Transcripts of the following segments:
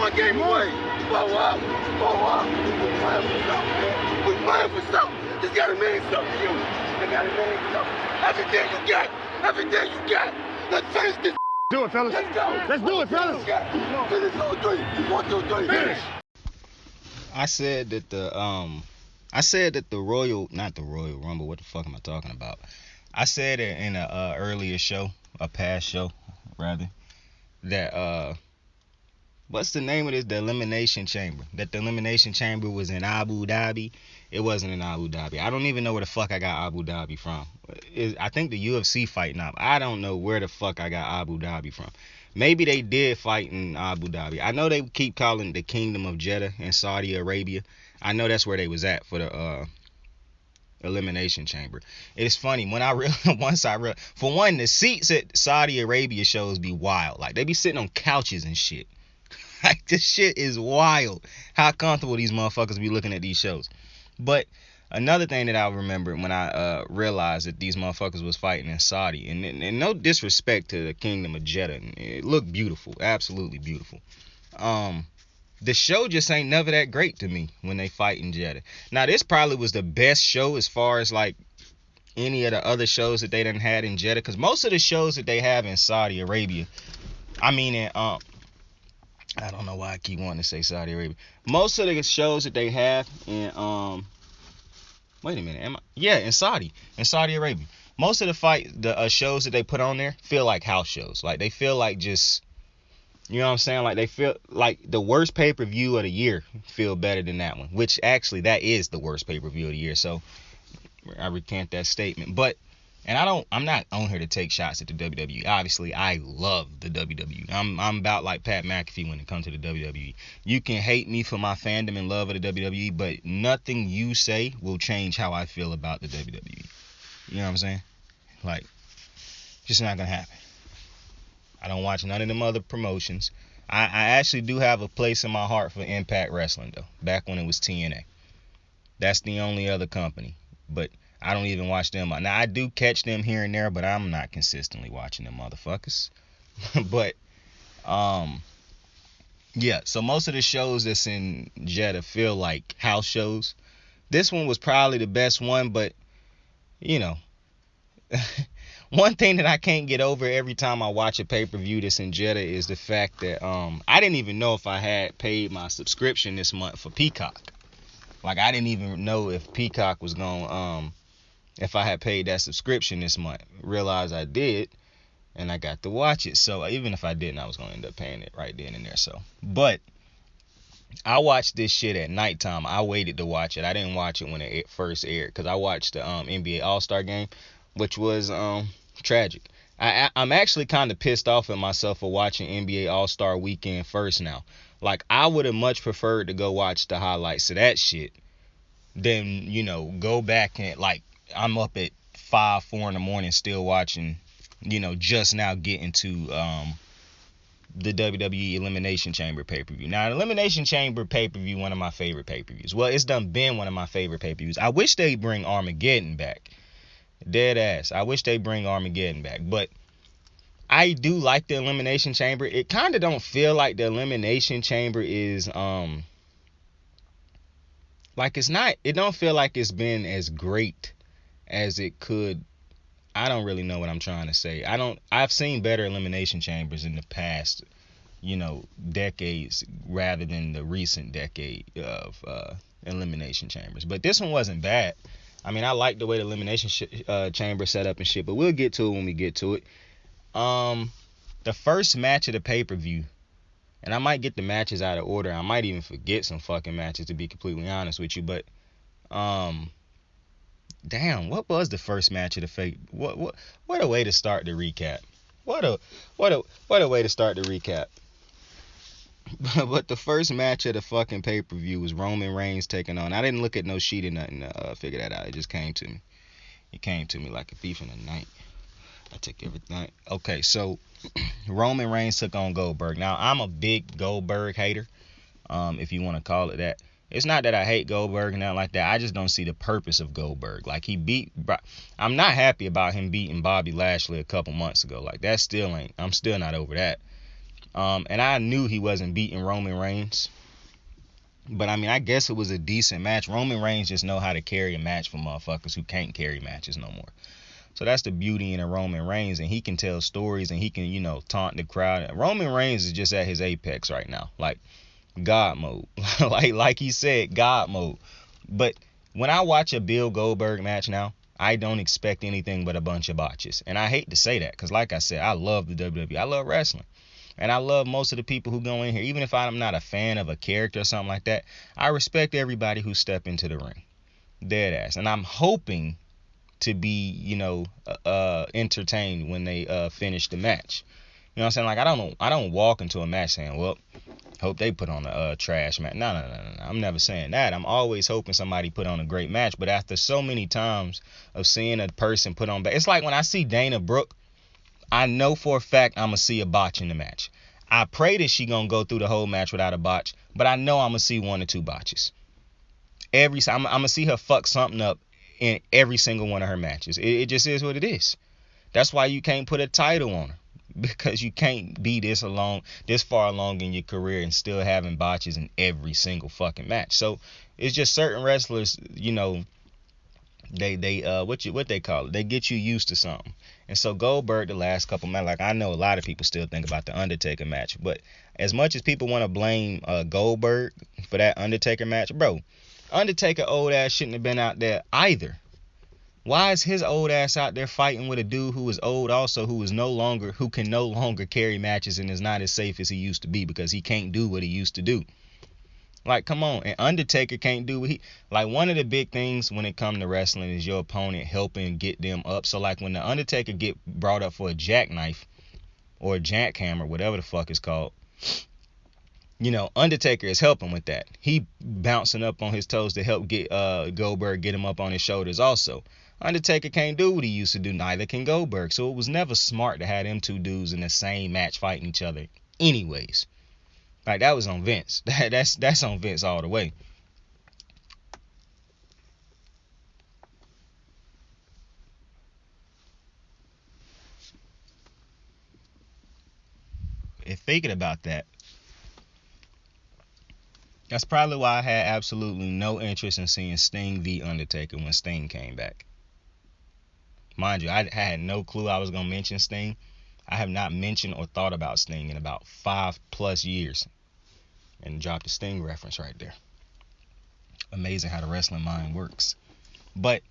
one game away. Blow up. We're playing for something, man. We're playing for something. It's gotta mean something to you. It gotta mean something. Everything you got. Let's finish this. Do it, fellas. Let's go. Let's do it, fellas. Finish 2, 3. 1, 2, 3. Finish. I said that the Royal, not the Royal Rumble, what the fuck am I talking about? I said it in a earlier show, a past show, rather, that, what's the name of this? The Elimination Chamber. That the Elimination Chamber was in Abu Dhabi. It wasn't in Abu Dhabi. I don't even know where the fuck I got Abu Dhabi from. I think the UFC fight now. I don't know where the fuck I got Abu Dhabi from. Maybe they did fight in Abu Dhabi. I know they keep calling it the Kingdom of Jeddah in Saudi Arabia. I know that's where they was at for the Elimination Chamber. It's funny when for one, the seats at Saudi Arabia shows be wild. Like they be sitting on couches and shit. Like this shit is wild. How comfortable these motherfuckers be looking at these shows. But another thing that I remember when I realized that these motherfuckers was fighting in Saudi, and no disrespect to the Kingdom of Jeddah, it looked beautiful, absolutely beautiful. The show just ain't never that great to me when they fight in Jeddah. Now this probably was the best show as far as like any of the other shows that they done had in Jeddah, because most of the shows that they have in Saudi Arabia, I mean in I don't know why I keep wanting to say Saudi Arabia. Most of the shows that they have in wait a minute, in Saudi Arabia. Most of the shows that they put on there feel like house shows. Like they feel like just, you know what I'm saying? Like they feel like the worst pay-per-view of the year feel better than that one, which actually that is the worst pay-per-view of the year. So I recant that statement. But I'm not on here to take shots at the WWE. Obviously, I love the WWE. I'm about like Pat McAfee when it comes to the WWE. You can hate me for my fandom and love of the WWE, but nothing you say will change how I feel about the WWE. You know what I'm saying? Like, just not gonna happen. I don't watch none of them other promotions. I actually do have a place in my heart for Impact Wrestling, though, back when it was TNA. That's the only other company. But I don't even watch them. Now, I do catch them here and there, but I'm not consistently watching them motherfuckers. But, yeah, so most of the shows that's in Jeddah feel like house shows. This one was probably the best one, but, you know, one thing that I can't get over every time I watch a pay-per-view that's in Jeddah is the fact that I didn't even know if I had paid my subscription this month for Peacock. Like, I didn't even know if Peacock was going to... if I had paid that subscription this month. Realized I did, and I got to watch it. So even if I didn't, I was going to end up paying it right then and there. So, but I watched this shit at nighttime. I waited to watch it. I didn't watch it when it first aired because I watched the NBA All-Star game, which was tragic. I'm actually kind of pissed off at myself for watching NBA All-Star Weekend first now. Like, I would have much preferred to go watch the highlights of that shit than, you know, go back and, like, I'm up at 4 in the morning still watching, you know, just now getting to the WWE Elimination Chamber pay-per-view. Now, the Elimination Chamber pay-per-view, one of my favorite pay-per-views. Well, it's been one of my favorite pay-per-views. I wish they bring Armageddon back. Dead ass. I wish they bring Armageddon back. But I do like the Elimination Chamber. It kind of don't feel like the Elimination Chamber is like it's not. It don't feel like it's been as great as it could. I don't really know what I'm trying to say. I've seen better Elimination Chambers in the past, you know, decades rather than the recent decade of Elimination Chambers. But this one wasn't bad. I mean, I like the way the Elimination Chamber set up and shit, but we'll get to it when we get to it. The first match of the pay-per-view, and I might get the matches out of order. I might even forget some fucking matches, to be completely honest with you, but damn, what was the first match of the fake? What a way to start the recap. What a way to start the recap. But the first match of the fucking pay-per-view was Roman Reigns taking on. I didn't look at no sheet or nothing to figure that out. It just came to me. It came to me like a thief in the night. I took everything. Okay, so Roman Reigns took on Goldberg. Now, I'm a big Goldberg hater, if you want to call it that. It's not that I hate Goldberg and nothing like that. I just don't see the purpose of Goldberg. Like, I'm not happy about him beating Bobby Lashley a couple months ago. Like, I'm still not over that. And I knew he wasn't beating Roman Reigns. But I mean, I guess it was a decent match. Roman Reigns just know how to carry a match for motherfuckers who can't carry matches no more. So that's the beauty in a Roman Reigns, and he can tell stories and he can, taunt the crowd. Roman Reigns is just at his apex right now, like God mode, like he said, God mode. But when I watch a Bill Goldberg match now, I don't expect anything but a bunch of botches. And I hate to say that, because like I said, I love the WWE. I love wrestling. And I love most of the people who go in here. Even if I'm not a fan of a character or something like that, I respect everybody who step into the ring. Dead ass. And I'm hoping to be, entertained when they finish the match. You know what I'm saying? Like, I don't walk into a match saying, well, hope they put on a trash match. No. I'm never saying that. I'm always hoping somebody put on a great match. But after so many times of seeing a person put on, it's like when I see Dana Brooke, I know for a fact I'm going to see a botch in the match. I pray that she going to go through the whole match without a botch, but I know I'm going to see 1 or 2 botches. I'm going to see her fuck something up in every single one of her matches. It just is what it is. That's why you can't put a title on her, because you can't be this far along in your career and still having botches in every single fucking match. So it's just certain wrestlers, they what they call it, they get you used to something. And so Goldberg, the last couple matches, like, I know a lot of people still think about the Undertaker match, but as much as people want to blame Goldberg for that Undertaker match, bro, Undertaker old ass shouldn't have been out there either. Why is his old ass out there fighting with a dude who is old also, who can no longer carry matches and is not as safe as he used to be, because he can't do what he used to do? Like, come on. And Undertaker can't do what one of the big things when it comes to wrestling is your opponent helping get them up. So, like, when the Undertaker get brought up for a jackknife or a jackhammer, whatever the fuck it's called, Undertaker is helping with that. He bouncing up on his toes to help get Goldberg, get him up on his shoulders also. Undertaker can't do what he used to do, neither can Goldberg. So it was never smart to have them two dudes in the same match fighting each other anyways. Like, that was on Vince. That's on Vince all the way. And thinking about that, that's probably why I had absolutely no interest in seeing Sting v Undertaker when Sting came back. Mind you, I had no clue I was going to mention Sting. I have not mentioned or thought about Sting in about 5+ years. And dropped the Sting reference right there. Amazing how the wrestling mind works. But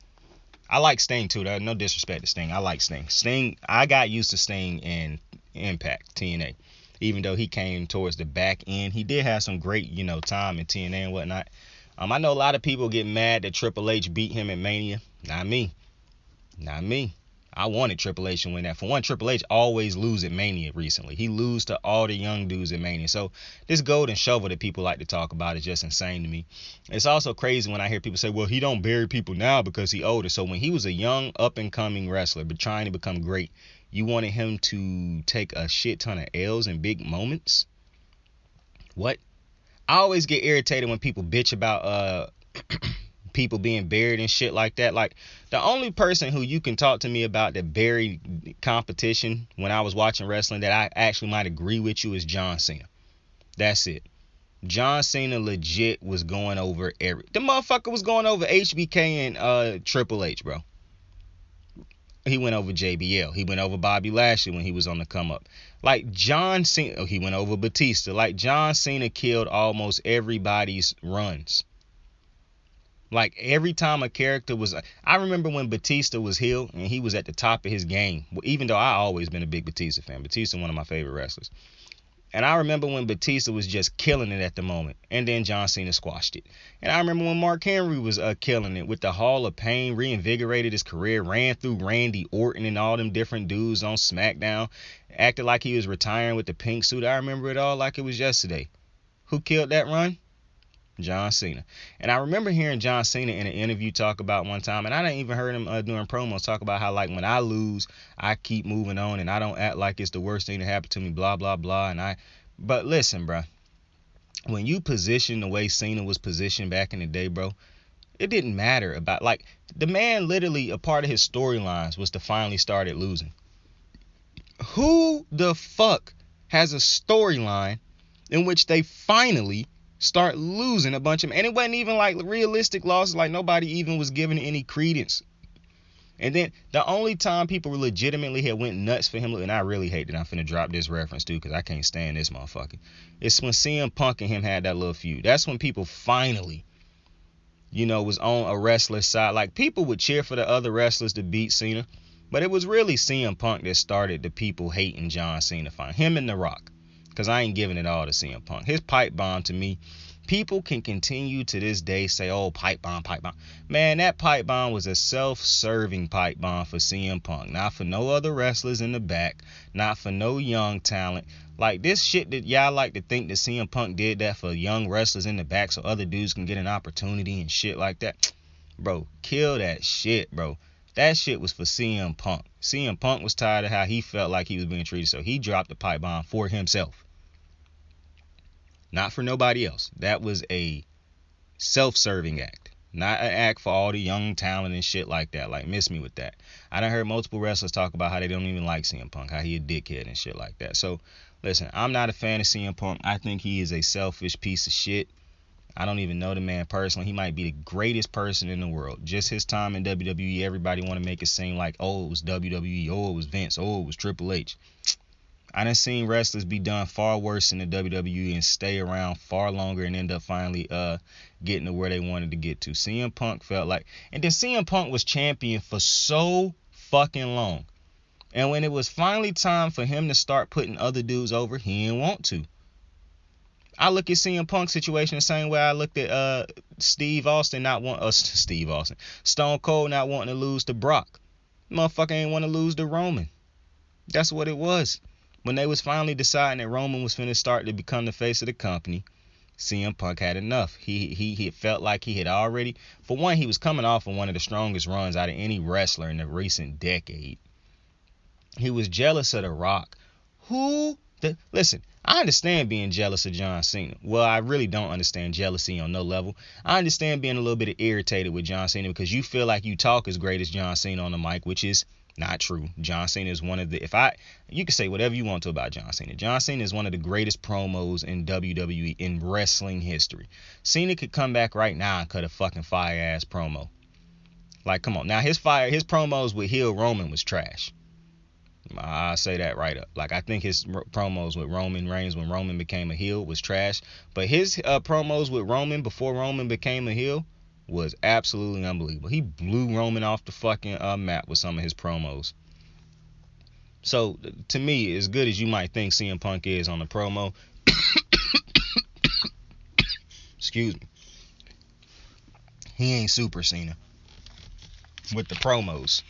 I like Sting too. There's no disrespect to Sting. I like Sting. I got used to Sting in Impact, TNA. Even though he came towards the back end, he did have some great, time in TNA and whatnot. I know a lot of people get mad that Triple H beat him at Mania. Not me. I wanted Triple H to win that. For one, Triple H always lose at Mania recently. He lose to all the young dudes at Mania. So this golden shovel that people like to talk about is just insane to me. It's also crazy when I hear people say, well, he don't bury people now because he older. So when he was a young up-and-coming wrestler but trying to become great, you wanted him to take a shit ton of L's in big moments? What? I always get irritated when people bitch about people being buried and shit like that. Like, the only person who you can talk to me about that buried competition when I was watching wrestling that I actually might agree with you is John Cena. That's it. John Cena legit was going over the motherfucker was going over HBK and Triple H, bro. He went over JBL. He went over Bobby Lashley when he was on the come up. Like, John Cena, he went over Batista. Like, John Cena killed almost everybody's runs. Like, every time a character was... I remember when Batista was heel and he was at the top of his game. Even though I always been a big Batista fan. Batista, one of my favorite wrestlers. And I remember when Batista was just killing it at the moment. And then John Cena squashed it. And I remember when Mark Henry was killing it with the Hall of Pain, reinvigorated his career, ran through Randy Orton and all them different dudes on SmackDown, acted like he was retiring with the pink suit. I remember it all like it was yesterday. Who killed that run? John Cena. And I remember hearing John Cena in an interview talk about one time, and I didn't even heard him doing promos talk about how, like, when I lose, I keep moving on and I don't act like it's the worst thing that happened to me, blah, blah, blah. But listen, bro, when you position the way Cena was positioned back in the day, bro, it didn't matter about, like, the man literally, a part of his storylines was to finally start losing. Who the fuck has a storyline in which they finally start losing a bunch of, and it wasn't even like realistic losses, like nobody even was giving any credence. And then the only time people legitimately had went nuts for him, and I really hate that I'm finna drop this reference too, because I can't stand this motherfucker. It's when CM Punk and him had that little feud. That's when people finally, was on a wrestler's side. Like, people would cheer for the other wrestlers to beat Cena, but it was really CM Punk that started the people hating John Cena. Him and The Rock. Because I ain't giving it all to CM Punk. His pipe bomb, to me, people can continue to this day say, oh, pipe bomb, pipe bomb. Man, that pipe bomb was a self-serving pipe bomb for CM Punk. Not for no other wrestlers in the back. Not for no young talent. Like, this shit that y'all like to think that CM Punk did that for young wrestlers in the back so other dudes can get an opportunity and shit like that. Bro, kill that shit, bro. That shit was for CM Punk. CM Punk was tired of how he felt like he was being treated, so he dropped the pipe bomb for himself. Not for nobody else. That was a self-serving act. Not an act for all the young talent and shit like that. Like, miss me with that. I done heard multiple wrestlers talk about how they don't even like CM Punk, how he a dickhead and shit like that. So, listen, I'm not a fan of CM Punk. I think he is a selfish piece of shit. I don't even know the man personally. He might be the greatest person in the world. Just his time in WWE, everybody want to make it seem like, oh, it was WWE, oh, it was Vince, oh, it was Triple H. I done seen wrestlers be done far worse in the WWE and stay around far longer and end up finally getting to where they wanted to get to. CM Punk felt like, and then CM Punk was champion for so fucking long. And when it was finally time for him to start putting other dudes over, he didn't want to. I look at CM Punk's situation the same way I looked at Stone Cold not wanting to lose to Brock. Motherfucker ain't want to lose to Roman. That's what it was. When they was finally deciding that Roman was finna start to become the face of the company, CM Punk had enough. He felt like he had already, for one, he was coming off of one of the strongest runs out of any wrestler in the recent decade. He was jealous of The Rock. Listen, I understand being jealous of John Cena. Well, I really don't understand jealousy on no level. I understand being a little bit irritated with John Cena because you feel like you talk as great as John Cena on the mic, which is not true. John Cena is one of the, you can say whatever you want to about John Cena. John Cena is one of the greatest promos in WWE, in wrestling history. Cena could come back right now and cut a fucking fire ass promo. Like, come on. Now, his promos with heel Roman was trash. I'll say that right up. Like, I think his promos with Roman Reigns when Roman became a heel was trash. But his promos with Roman before Roman became a heel was absolutely unbelievable. He blew Roman off the fucking map with some of his promos. So, to me, as good as you might think CM Punk is on the promo, excuse me, he ain't Super Cena with the promos.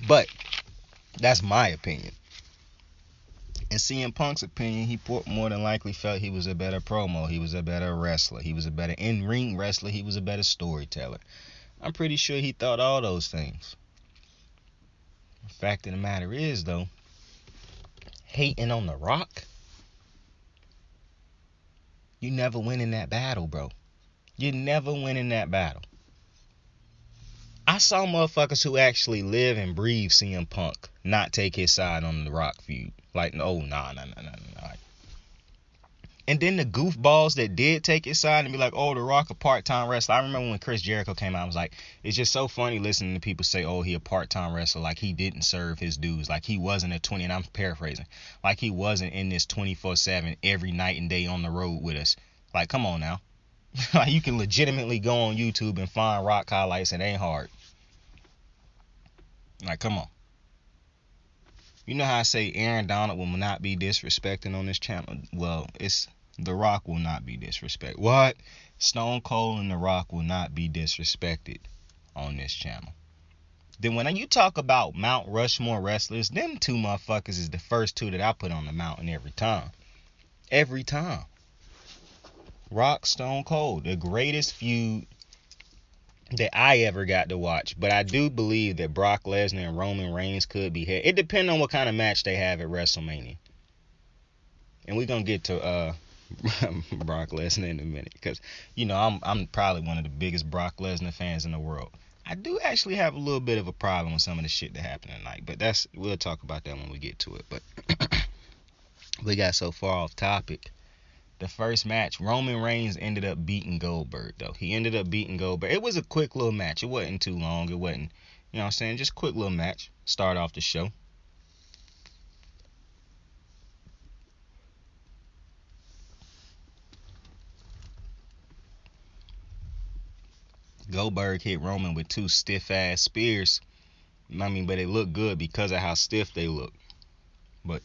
But that's my opinion. In CM Punk's opinion, he more than likely felt he was a better promo. He was a better wrestler. He was a better in-ring wrestler. He was a better storyteller. I'm pretty sure he thought all those things. The fact of the matter is, though, hating on The Rock, you never win in that battle, bro. You never win in that battle. I saw motherfuckers who actually live and breathe CM Punk not take his side on the Rock feud. Like, no, nah. And then the goofballs that did take his side and be like, oh, The Rock a part-time wrestler. I remember when Chris Jericho came out, I was like, it's just so funny listening to people say, oh, he a part-time wrestler, like he didn't serve his dues, like he wasn't a 20, and I'm paraphrasing, like he wasn't in this 24/7 every night and day on the road with us. Like, come on now. Like, you can legitimately go on YouTube and find Rock highlights. It ain't hard. Like, come on. You know how I say Aaron Donald will not be disrespecting on this channel? Well, it's The Rock will not be disrespected. What? Stone Cold and The Rock will not be disrespected on this channel. Then when you talk about Mount Rushmore wrestlers, them two motherfuckers is the first two that I put on the mountain every time. Every time. Rock, Stone Cold, the greatest feud that I ever got to watch. But I do believe that Brock Lesnar and Roman Reigns could be here. It depends on what kind of match they have at WrestleMania. And we're going to get to Brock Lesnar in a minute. Because, I'm probably one of the biggest Brock Lesnar fans in the world. I do actually have a little bit of a problem with some of the shit that happened tonight, but we'll talk about that when we get to it. But we got so far off topic. The first match, Roman Reigns ended up beating Goldberg, though. He ended up beating Goldberg. It was a quick little match. It wasn't too long. It wasn't, you know what I'm saying, just a quick little match. Start off the show. Goldberg hit Roman with 2 stiff-ass spears. I mean, but they look good because of how stiff they look. But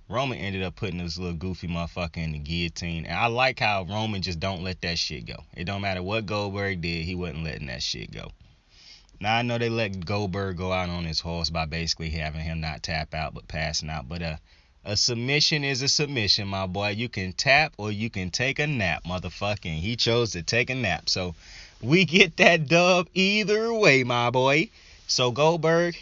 Roman ended up putting this little goofy motherfucker in the guillotine. And I like how Roman just don't let that shit go. It don't matter what Goldberg did, he wasn't letting that shit go. Now, I know they let Goldberg go out on his horse by basically having him not tap out but passing out. But a submission is a submission, my boy. You can tap or you can take a nap, motherfucker. And he chose to take a nap. So we get that dub either way, my boy. So Goldberg,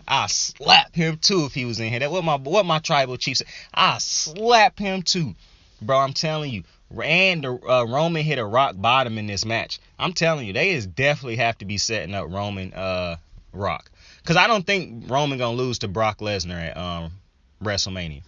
I slap him too if he was in here. That what my tribal chief said. I slap him too, bro. I'm telling you. And Roman hit a rock bottom in this match. I'm telling you, they is definitely have to be setting up Roman Rock, because I don't think Roman gonna lose to Brock Lesnar at WrestleMania.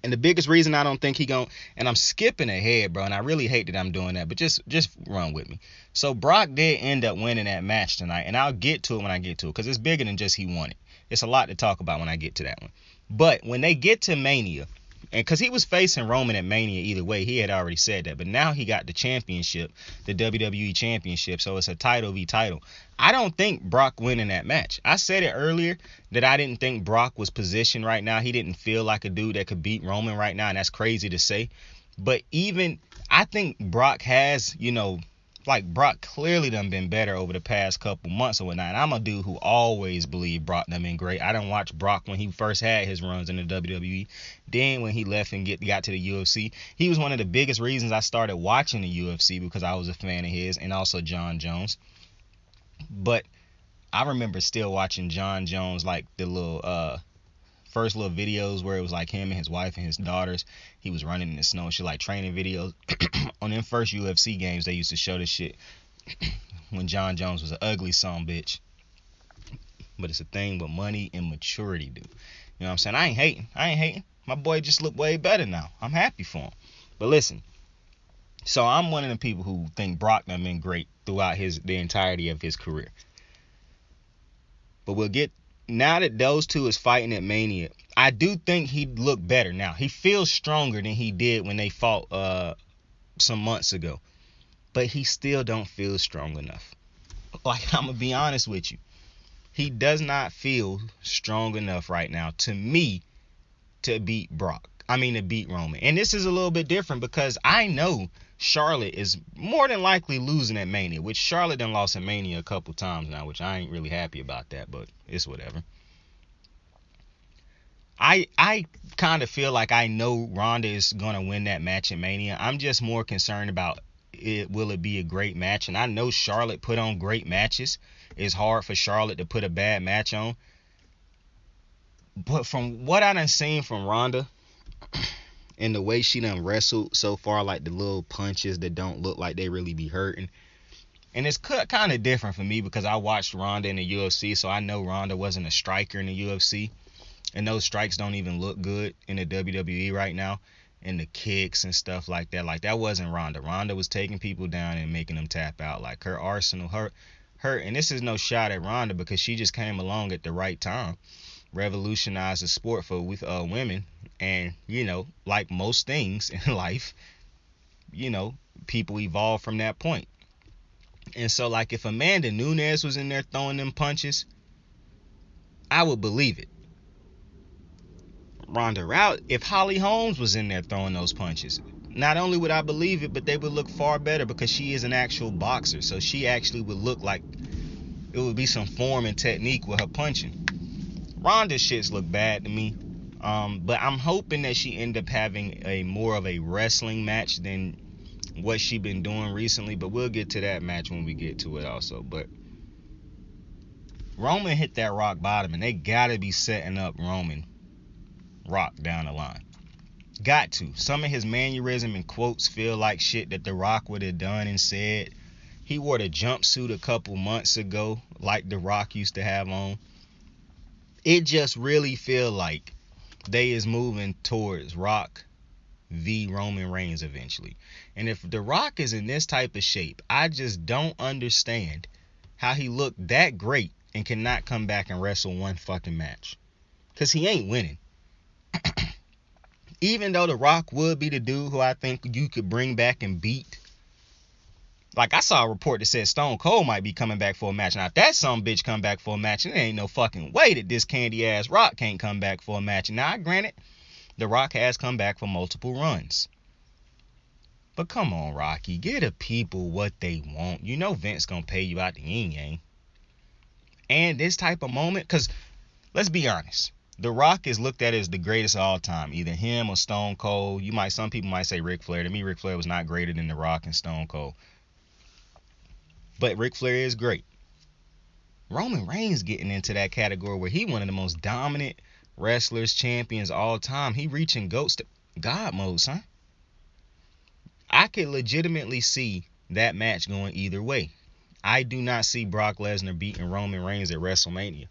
And the biggest reason I don't think he gon', and I'm skipping ahead, bro, and I really hate that I'm doing that, but just run with me. So Brock did end up winning that match tonight, and I'll get to it when I get to it, because it's bigger than just he won it. It's a lot to talk about when I get to that one. But when they get to Mania, and because he was facing Roman at Mania either way, he had already said that, but now he got the championship, the WWE championship, so it's a title v title. I don't think Brock winning that match. I said it earlier that I didn't think Brock was positioned right now. He didn't feel like a dude that could beat Roman right now, and that's crazy to say. But even, I think Brock has, like Brock clearly done been better over the past couple months or whatnot. And I'm a dude who always believed Brock done been great. I done watched Brock when he first had his runs in the WWE. Then when he left and got to the UFC, he was one of the biggest reasons I started watching the UFC, because I was a fan of his, and also John Jones. But I remember still watching John Jones, like the little first little videos where it was like him and his wife and his daughters. He was running in the snow and shit, like training videos. On them first UFC games, they used to show this shit when John Jones was an ugly son bitch. But it's a thing with money and maturity, dude. You know what I'm saying? I ain't hating. My boy just look way better now. I'm happy for him. But listen, so I'm one of the people who think Brock done been great throughout the entirety of his career. But we'll get, now that those two is fighting at Mania, I do think he'd look better now. He feels stronger than he did when they fought some months ago. But he still don't feel strong enough. Like, I'm gonna be honest with you. He does not feel strong enough right now, to me, to beat Roman. And this is a little bit different, because I know Charlotte is more than likely losing at Mania, which Charlotte done lost at Mania a couple times now, which I ain't really happy about that, but it's whatever. I kind of feel like I know Ronda is going to win that match at Mania. I'm just more concerned about will it be a great match? And I know Charlotte put on great matches. It's hard for Charlotte to put a bad match on. But from what I done seen from Ronda and the way she done wrestled so far, like the little punches that don't look like they really be hurting. And it's kind of different for me because I watched Ronda in the UFC, so I know Ronda wasn't a striker in the UFC. And those strikes don't even look good in the WWE right now. And the kicks and stuff like that. Like, that wasn't Ronda. Ronda was taking people down and making them tap out. Like, her arsenal, her, and this is no shot at Ronda, because she just came along at the right time. Revolutionized the sport for women. And, like most things in life, people evolve from that point. And so, like, if Amanda Nunes was in there throwing them punches, I would believe it. Ronda Rousey, if Holly Holmes was in there throwing those punches, not only would I believe it, but they would look far better, because she is an actual boxer. So she actually would look like it would be some form and technique with her punching. Ronda's shits look bad to me. But I'm hoping that she end up having a more of a wrestling match than what she been doing recently. But we'll get to that match when we get to it also. But Roman hit that rock bottom, and they gotta be setting up Roman Rock down the line. Got to. Some of his mannerism and quotes feel like shit that The Rock would have done and said. He wore the jumpsuit a couple months ago, like The Rock used to have on. It just really feel like they is moving towards Rock v. Roman Reigns eventually. And if The Rock is in this type of shape, I just don't understand how he looked that great and cannot come back and wrestle one fucking match. Because he ain't winning. Even though The Rock would be the dude who I think you could bring back and beat. Like, I saw a report that said Stone Cold might be coming back for a match. Now, if that some bitch come back for a match, there ain't no fucking way that this candy-ass Rock can't come back for a match. Now, granted, The Rock has come back for multiple runs. But come on, Rocky. Give the people what they want. You know Vince gonna pay you out the yin-yang. And this type of moment, because, let's be honest, The Rock is looked at as the greatest of all time. Either him or Stone Cold. Some people might say Ric Flair. To me, Ric Flair was not greater than The Rock and Stone Cold. But Ric Flair is great. Roman Reigns getting into that category where he one of the most dominant wrestlers, champions all time. He reaching GOAT God mode, son. I could legitimately see that match going either way. I do not see Brock Lesnar beating Roman Reigns at WrestleMania.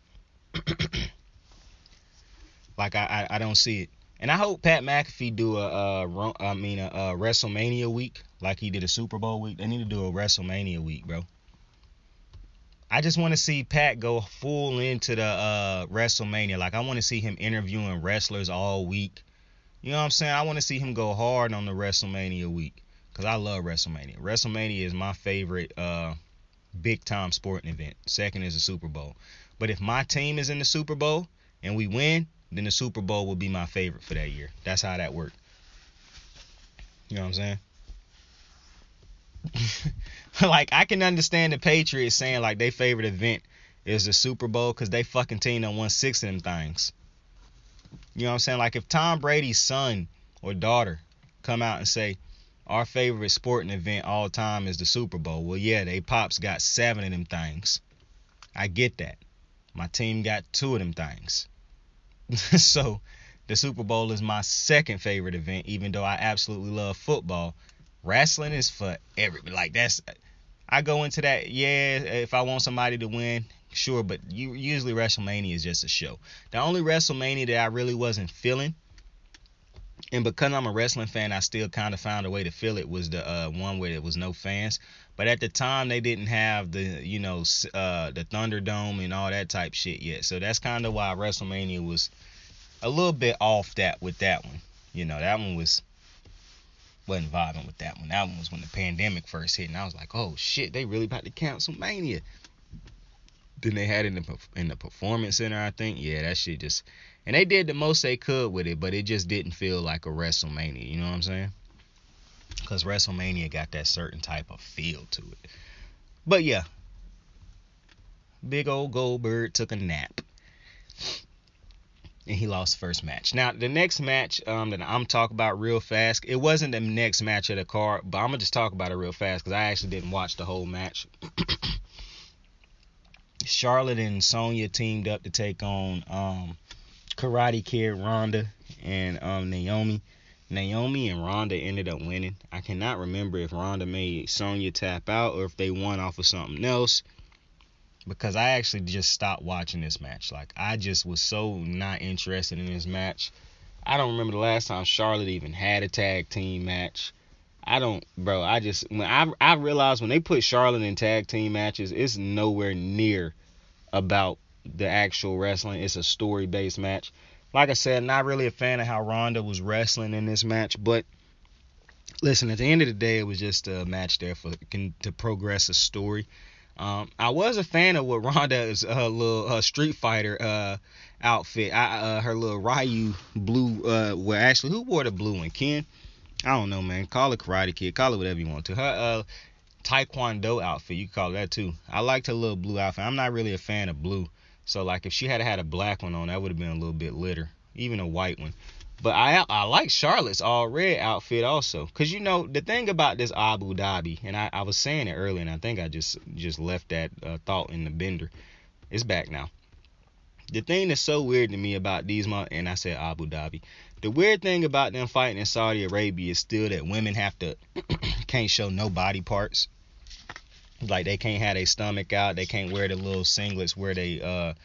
Like, I don't see it. And I hope Pat McAfee do a WrestleMania week like he did a Super Bowl week. They need to do a WrestleMania week, bro. I just want to see Pat go full into the WrestleMania. Like, I want to see him interviewing wrestlers all week. You know what I'm saying? I want to see him go hard on the WrestleMania week because I love WrestleMania. WrestleMania is my favorite big-time sporting event. Second is the Super Bowl. But if my team is in the Super Bowl and we win, then the Super Bowl will be my favorite for that year. That's how that works. You know what I'm saying? Like, I can understand the Patriots saying, like, their favorite event is the Super Bowl because they fucking team done won 6 of them things. You know what I'm saying? Like, if Tom Brady's son or daughter come out and say, our favorite sporting event all time is the Super Bowl. Well, yeah, they pops got 7 of them things. I get that. My team got 2 of them things. So, the Super Bowl is my second favorite event, even though I absolutely love football. Wrestling is for everybody. Like, I go into that, yeah, if I want somebody to win, sure, but usually WrestleMania is just a show. The only WrestleMania that I really wasn't feeling, and because I'm a wrestling fan, I still kind of found a way to feel it, was the one where there was no fans. But at the time, they didn't have the Thunderdome and all that type shit yet. So that's kind of why WrestleMania was a little bit off with that one. You know, that one wasn't vibing with that one. That one was when the pandemic first hit, and I was like, oh shit, they really about to cancel Mania. Then they had it in the Performance Center, I think. Yeah, that shit just... And they did the most they could with it, but it just didn't feel like a WrestleMania. You know what I'm saying? Because WrestleMania got that certain type of feel to it. But yeah. Big old Goldberg took a nap. And he lost the first match. Now, the next match that I'm talking about real fast, it wasn't the next match of the card, but I'm going to just talk about it real fast because I actually didn't watch the whole match. Charlotte and Sonya teamed up to take on Karate Kid Ronda and Naomi. Naomi and Ronda ended up winning. I cannot remember if Ronda made Sonya tap out or if they won off of something else. Because I actually just stopped watching this match. Like, I just was so not interested in this match. I don't remember the last time Charlotte even had a tag team match. I realized when they put Charlotte in tag team matches, it's nowhere near about the actual wrestling. It's a story-based match. Like I said, not really a fan of how Ronda was wrestling in this match. But, listen, at the end of the day, it was just a match there to progress a story. I was a fan of what Ronda's little Street Fighter outfit, her little Ryu blue. Well, actually, who wore the blue one? Ken? I don't know, man. Call it Karate Kid. Call it whatever you want to. Her Taekwondo outfit, you can call it that too. I liked her little blue outfit. I'm not really a fan of blue, so like if she had a black one on, that would have been a little bit litter, even a white one. But I like Charlotte's all red outfit also. Because, you know, the thing about this Abu Dhabi, and I was saying it earlier, and I think I just left that thought in the bender. It's back now. The thing that's so weird to me about these, and I said Abu Dhabi. The weird thing about them fighting in Saudi Arabia is still that women can't show no body parts. Like they can't have their stomach out. They can't wear the little singlets where they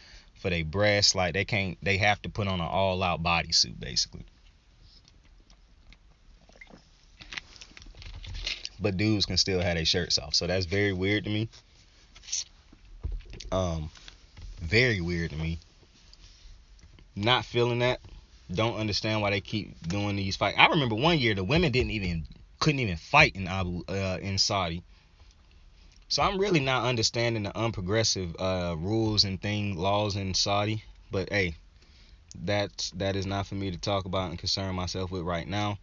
for their breasts. Like they can't. They have to put on an all-out bodysuit basically. But dudes can still have their shirts off. So that's very weird to me. Very weird to me. Not feeling that. Don't understand why they keep doing these fights. I remember one year the women couldn't even fight in Saudi. So I'm really not understanding the unprogressive rules and laws in Saudi. But hey, that is not for me to talk about and concern myself with right now.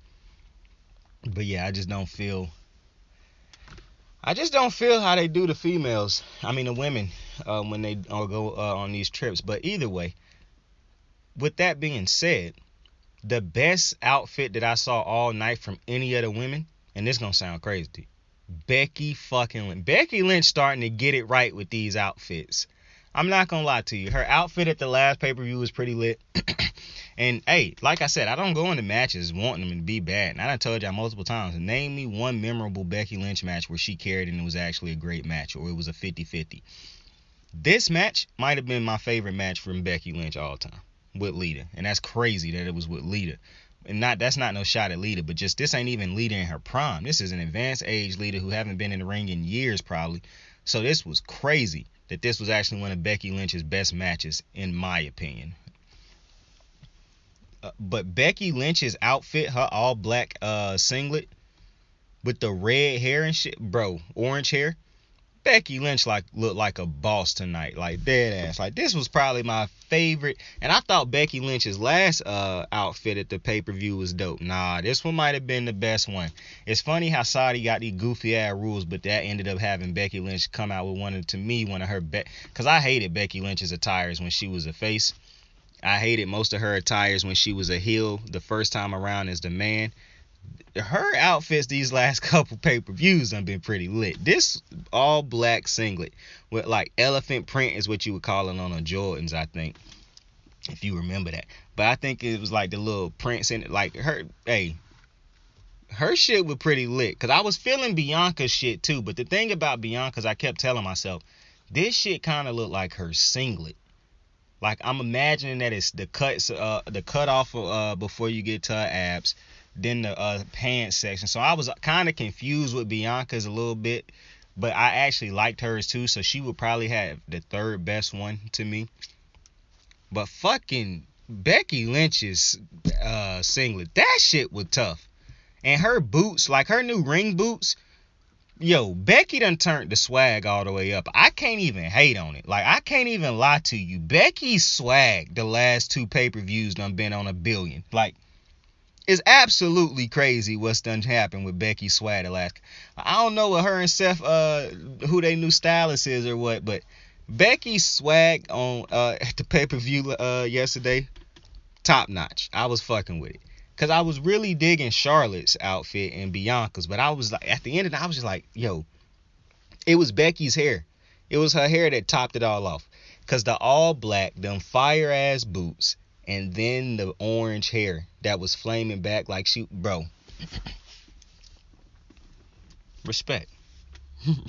But yeah, I just don't feel how they do the females. I mean the women when they go on these trips. But either way, with that being said, the best outfit that I saw all night from any of the women, and this gonna sound crazy, Becky fucking Lynch. Becky Lynch starting to get it right with these outfits. I'm not gonna lie to you. Her outfit at the last pay-per-view was pretty lit. And hey, like I said, I don't go into matches wanting them to be bad. And I done told y'all multiple times, name me one memorable Becky Lynch match where she carried and it was actually a great match, or it was a 50-50. This match might have been my favorite match from Becky Lynch all time with Lita. And that's crazy that it was with Lita. And that's not no shot at Lita, but just this ain't even Lita in her prime. This is an advanced age Lita who haven't been in the ring in years probably. So this was crazy that this was actually one of Becky Lynch's best matches in my opinion. But Becky Lynch's outfit, her all black singlet with the red hair and shit, bro, orange hair. Becky Lynch looked like a boss tonight, like dead ass. Like this was probably my favorite, and I thought Becky Lynch's last outfit at the pay-per-view was dope. Nah, this one might have been the best one. It's funny how Saudi got these goofy ass rules, but that ended up having Becky Lynch come out with one of her because I hated Becky Lynch's attires when she was a face. I hated most of her attires when she was a heel the first time around as the man. Her outfits these last couple pay-per-views have been pretty lit. This all black singlet with like elephant print is what you would call it on a Jordans, I think, if you remember that. But I think it was like the little prints in it. Like her shit was pretty lit because I was feeling Bianca's shit too. But the thing about Bianca's, I kept telling myself, this shit kind of looked like her singlet. Like I'm imagining that it's the cut off before you get to her abs. Then the pants section. So I was kind of confused with Bianca's a little bit, but I actually liked hers too, so she would probably have the third best one to me. But fucking Becky Lynch's singlet, that shit was tough. And her boots, like her new ring boots, yo, Becky done turned the swag all the way up. I can't even hate on it. Like, I can't even lie to you. Becky's swag the last two pay-per-views done been on 1 billion. Like, it's absolutely crazy what's done happened with Becky's swag the last. I don't know what her and Seth, who they new stylist is or what, but Becky's swag on at the pay-per-view yesterday, top notch. I was fucking with it. Because I was really digging Charlotte's outfit and Bianca's, but I was like, at the end of it, I was just like, yo, it was Becky's hair. It was her hair that topped it all off. Because the all black, them fire ass boots, and then the orange hair that was flaming back like bro. Respect.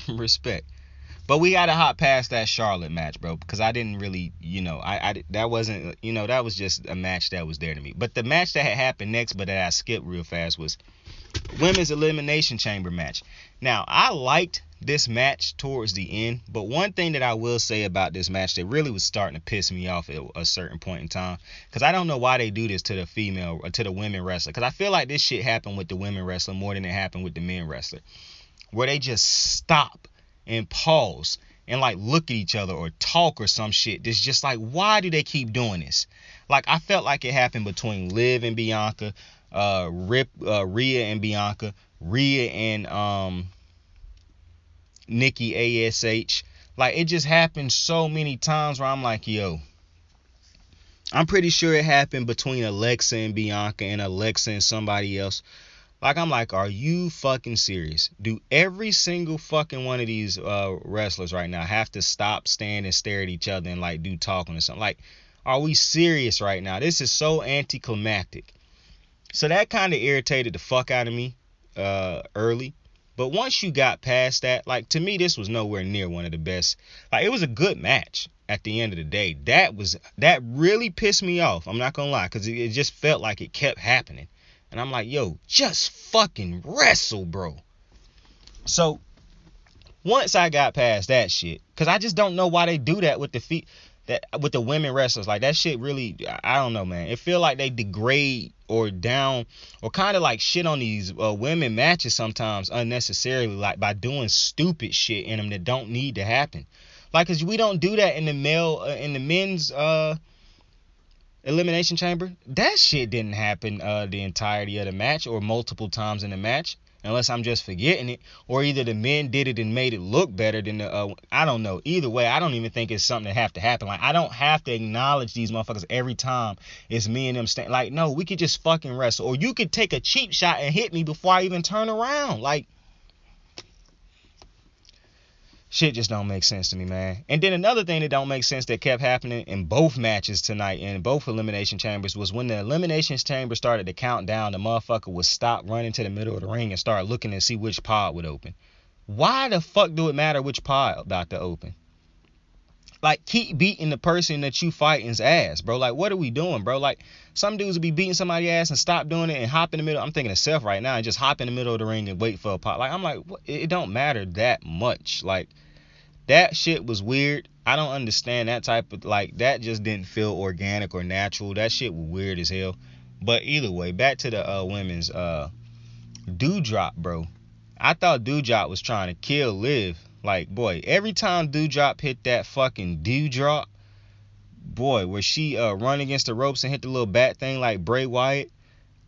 Respect. But we gotta hop past that Charlotte match, bro, because I didn't really, that wasn't, that was just a match that was there to me. But the match that had happened next, but that I skipped real fast, was Women's Elimination Chamber match. Now, I liked this match towards the end, but one thing that I will say about this match that really was starting to piss me off at a certain point in time, because I don't know why they do this to the women wrestler, because I feel like this shit happened with the women wrestler more than it happened with the men wrestler, where they just stop and pause and like look at each other or talk or some shit. It's just like, why do they keep doing this? Like, I felt like it happened between Liv and Bianca, Rhea and Bianca, Rhea and Nikki ASH. Like, it just happened so many times where I'm like, yo, I'm pretty sure it happened between Alexa and Bianca and Alexa and somebody else. Like, I'm like, are you fucking serious? Do every single fucking one of these wrestlers right now have to stop, stand, and stare at each other and, like, do talking or something? Like, are we serious right now? This is so anticlimactic. So that kind of irritated the fuck out of me early. But once you got past that, like, to me, this was nowhere near one of the best. Like, it was a good match at the end of the day. That really pissed me off. I'm not gonna lie, because it just felt like it kept happening. And I'm like, yo, just fucking wrestle, bro. So once I got past that shit, because I just don't know why they do that with with the women wrestlers. Like, that shit really, I don't know, man. It feel like they degrade or down or kind of like shit on these women matches sometimes unnecessarily, like by doing stupid shit in them that don't need to happen. Like, cause we don't do that in the men's Elimination Chamber. That shit didn't happen the entirety of the match or multiple times in the match, unless I'm just forgetting it, or either the men did it and made it look better than the I don't know. Either way, I don't even think it's something that have to happen. Like, I don't have to acknowledge these motherfuckers every time it's me and them standing. Like, no, we could just fucking wrestle, or you could take a cheap shot and hit me before I even turn around. Like, shit just don't make sense to me, man. And then another thing that don't make sense that kept happening in both matches tonight, in both Elimination Chambers, was when the Elimination Chamber started to count down, the motherfucker would stop running to the middle of the ring and start looking and see which pod would open. Why the fuck do it matter which pod about to open? Like, keep beating the person that you fighting's ass, bro. Like, what are we doing, bro? Like, some dudes will be beating somebody's ass and stop doing it and hop in the middle. I'm thinking of Seth right now and just hop in the middle of the ring and wait for a pot. Like, I'm like, what? It don't matter that much. Like, that shit was weird. I don't understand that type of, like, that just didn't feel organic or natural. That shit was weird as hell. But either way, back to the women's Dewdrop, bro. I thought Dewdrop was trying to kill Liv. Like, boy, every time Dewdrop hit that fucking Dewdrop, boy, where she run against the ropes and hit the little bat thing like Bray Wyatt,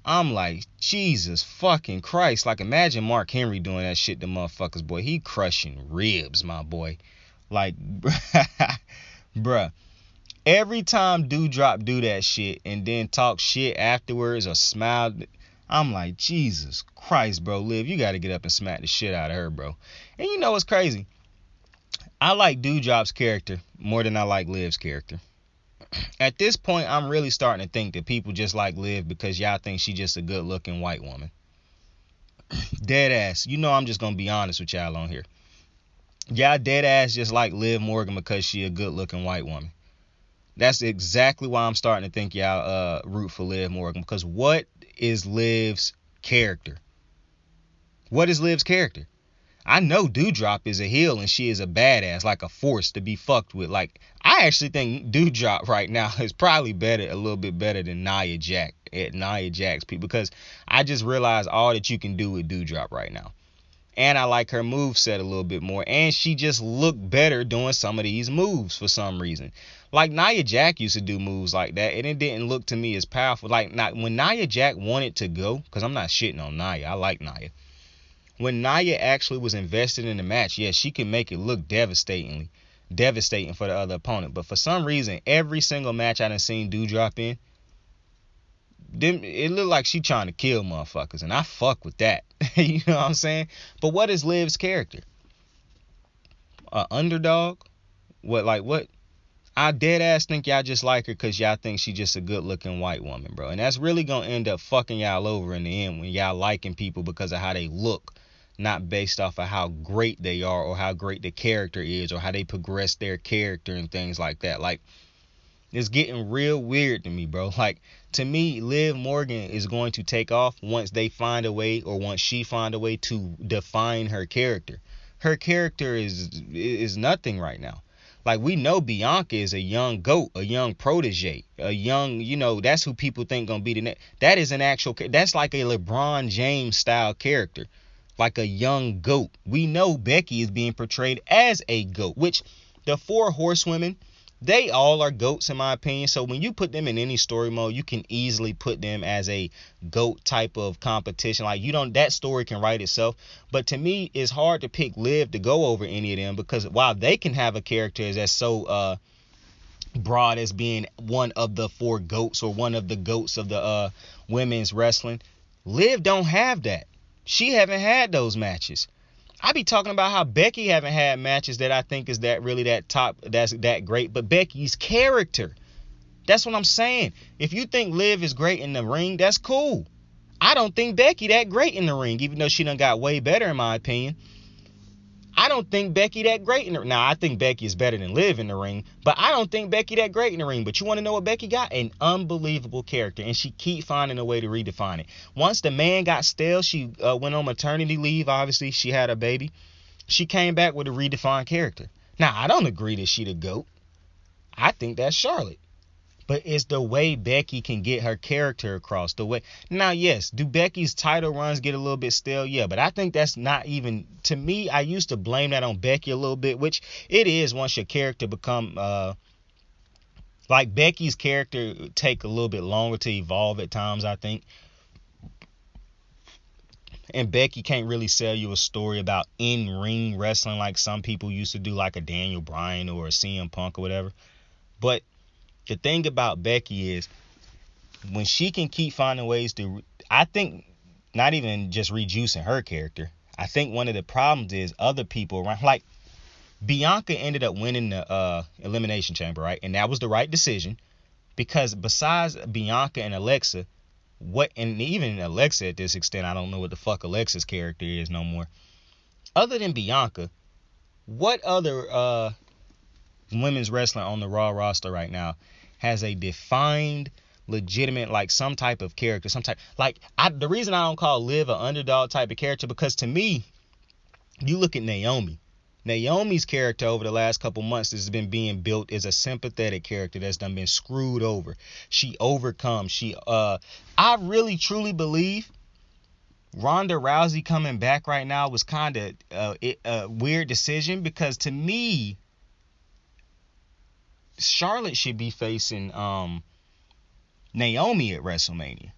I'm like, Jesus fucking Christ. Like, imagine Mark Henry doing that shit to motherfuckers, boy. He crushing ribs, my boy. Like, bruh. Every time Dewdrop do that shit and then talk shit afterwards or smile, I'm like, Jesus Christ, bro. Liv, you got to get up and smack the shit out of her, bro. And you know what's crazy? I like Dewdrop's character more than I like Liv's character. At this point, I'm really starting to think that people just like Liv because y'all think she just a good-looking white woman. Dead ass. You know I'm just going to be honest with y'all on here. Y'all dead ass just like Liv Morgan because she a good-looking white woman. That's exactly why I'm starting to think y'all root for Liv Morgan. Because what is Liv's character? What is Liv's character? I know Dewdrop is a heel and she is a badass, like a force to be fucked with. Like, I actually think Dewdrop right now is probably a little bit better than Nia Jax at Nia Jax people, because I just realized all that you can do with Dewdrop right now. And I like her moveset a little bit more. And she just looked better doing some of these moves for some reason. Like, Nia Jax used to do moves like that, and it didn't look to me as powerful. Like, when Nia Jax wanted to go, because I'm not shitting on Nia, I like Nia. When Nia actually was invested in the match, yes, she can make it look devastating for the other opponent. But for some reason, every single match I done seen Dewdrop in, it looked like she trying to kill motherfuckers, and I fuck with that. You know what I'm saying? But what is Liv's character? Underdog? What? I dead ass think y'all just like her because y'all think she just a good looking white woman, bro. And that's really gonna end up fucking y'all over in the end when y'all liking people because of how they look, not based off of how great they are or how great the character is or how they progress their character and things like that. Like, it's getting real weird to me, bro. Like, to me, Liv Morgan is going to take off once they find a way, or once she find a way to define her character. Her character is nothing right now. Like, we know Bianca is a young goat, a young protege, a young, that's who people think gonna be the next. That is an actual, that's like a LeBron James style character, like a young goat. We know Becky is being portrayed as a goat, which the 4 horsewomen, they all are goats in my opinion. So when you put them in any story mode, you can easily put them as a goat type of competition. Like, that story can write itself. But to me, it's hard to pick Liv to go over any of them, because while they can have a character that's so broad as being one of the 4 goats or one of the goats of the women's wrestling, Liv don't have that. She haven't had those matches. I be talking about how Becky haven't had matches that I think is that really that top, that's that great. But Becky's character, that's what I'm saying. If you think Liv is great in the ring, that's cool. I don't think Becky that great in the ring, even though she done got way better in my opinion. I don't think Becky that great in the ring. Now, I think Becky is better than Liv in the ring, but I don't think Becky that great in the ring. But you want to know what Becky got? An unbelievable character, and she keep finding a way to redefine it. Once the man got stale, she went on maternity leave. Obviously, she had a baby. She came back with a redefined character. Now, I don't agree that she the GOAT. I think that's Charlotte. But it's the way Becky can get her character across. The way. Now, yes, do Becky's title runs get a little bit stale? Yeah, but I think that's not even, to me, I used to blame that on Becky a little bit, which it is once your character become, like Becky's character take a little bit longer to evolve at times, I think. And Becky can't really sell you a story about in-ring wrestling like some people used to do, like a Daniel Bryan or a CM Punk or whatever. But the thing about Becky is when she can keep finding ways to, I think, not even just rejuicing her character. I think one of the problems is other people around, like Bianca ended up winning the Elimination Chamber, right? And that was the right decision because besides Bianca and Alexa, and even Alexa at this extent, I don't know what the fuck Alexa's character is no more. Other than Bianca, what other women's wrestler on the Raw roster right now has a defined, legitimate, like some type of character, some type, like the reason I don't call Liv an underdog type of character, because to me, you look at Naomi. Naomi's character over the last couple months has been being built as a sympathetic character that's done been screwed over. She overcomes. I really truly believe Ronda Rousey coming back right now was kind of a weird decision, because to me, Charlotte should be facing Naomi at WrestleMania.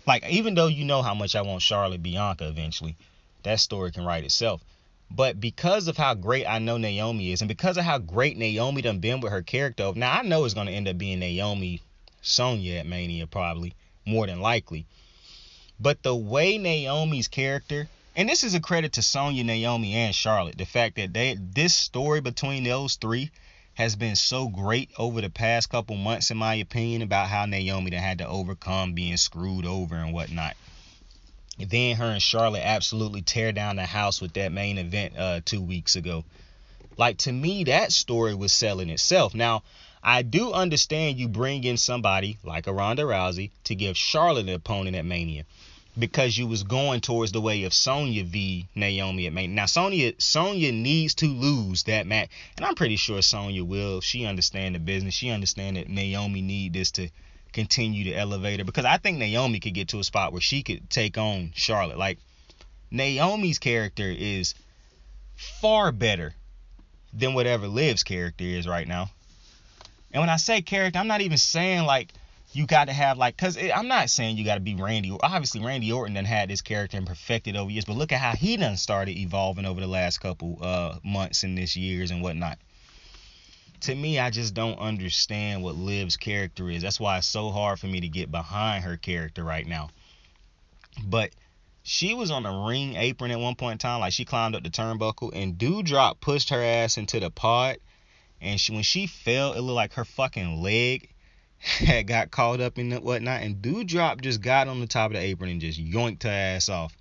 Like, even though you know how much I want Charlotte Bianca eventually, that story can write itself. But because of how great I know Naomi is, and because of how great Naomi done been with her character, now I know it's going to end up being Naomi Sonya at Mania, probably, more than likely. But the way Naomi's character, and this is a credit to Sonya, Naomi, and Charlotte, the fact that this story between those three has been so great over the past couple months, in my opinion, about how Naomi done had to overcome being screwed over and whatnot. And then her and Charlotte absolutely tear down the house with that main event 2 weeks ago. Like, to me, that story was selling itself. Now, I do understand you bring in somebody like a Ronda Rousey to give Charlotte an opponent at Mania, because you was going towards the way of Sonya v Naomi at Mania. Now, Sonya needs to lose that match, and I'm pretty sure Sonya will. She understand the business. She understand that Naomi need this to continue to elevate her, because I think Naomi could get to a spot where she could take on Charlotte. Like, Naomi's character is far better than whatever Liv's character is right now. And when I say character, I'm not even saying like you got to have like, because I'm not saying you got to be Randy. Obviously, Randy Orton done had this character and perfected over years, but look at how he done started evolving over the last couple months and this years and whatnot. To me, I just don't understand what Liv's character is. That's why it's so hard for me to get behind her character right now. But she was on a ring apron at one point in time, like she climbed up the turnbuckle, and Doudrop pushed her ass into the pod. And when she fell, it looked like her fucking leg had got caught up in it, whatnot. And Doudrop just got on the top of the apron and just yoinked her ass off.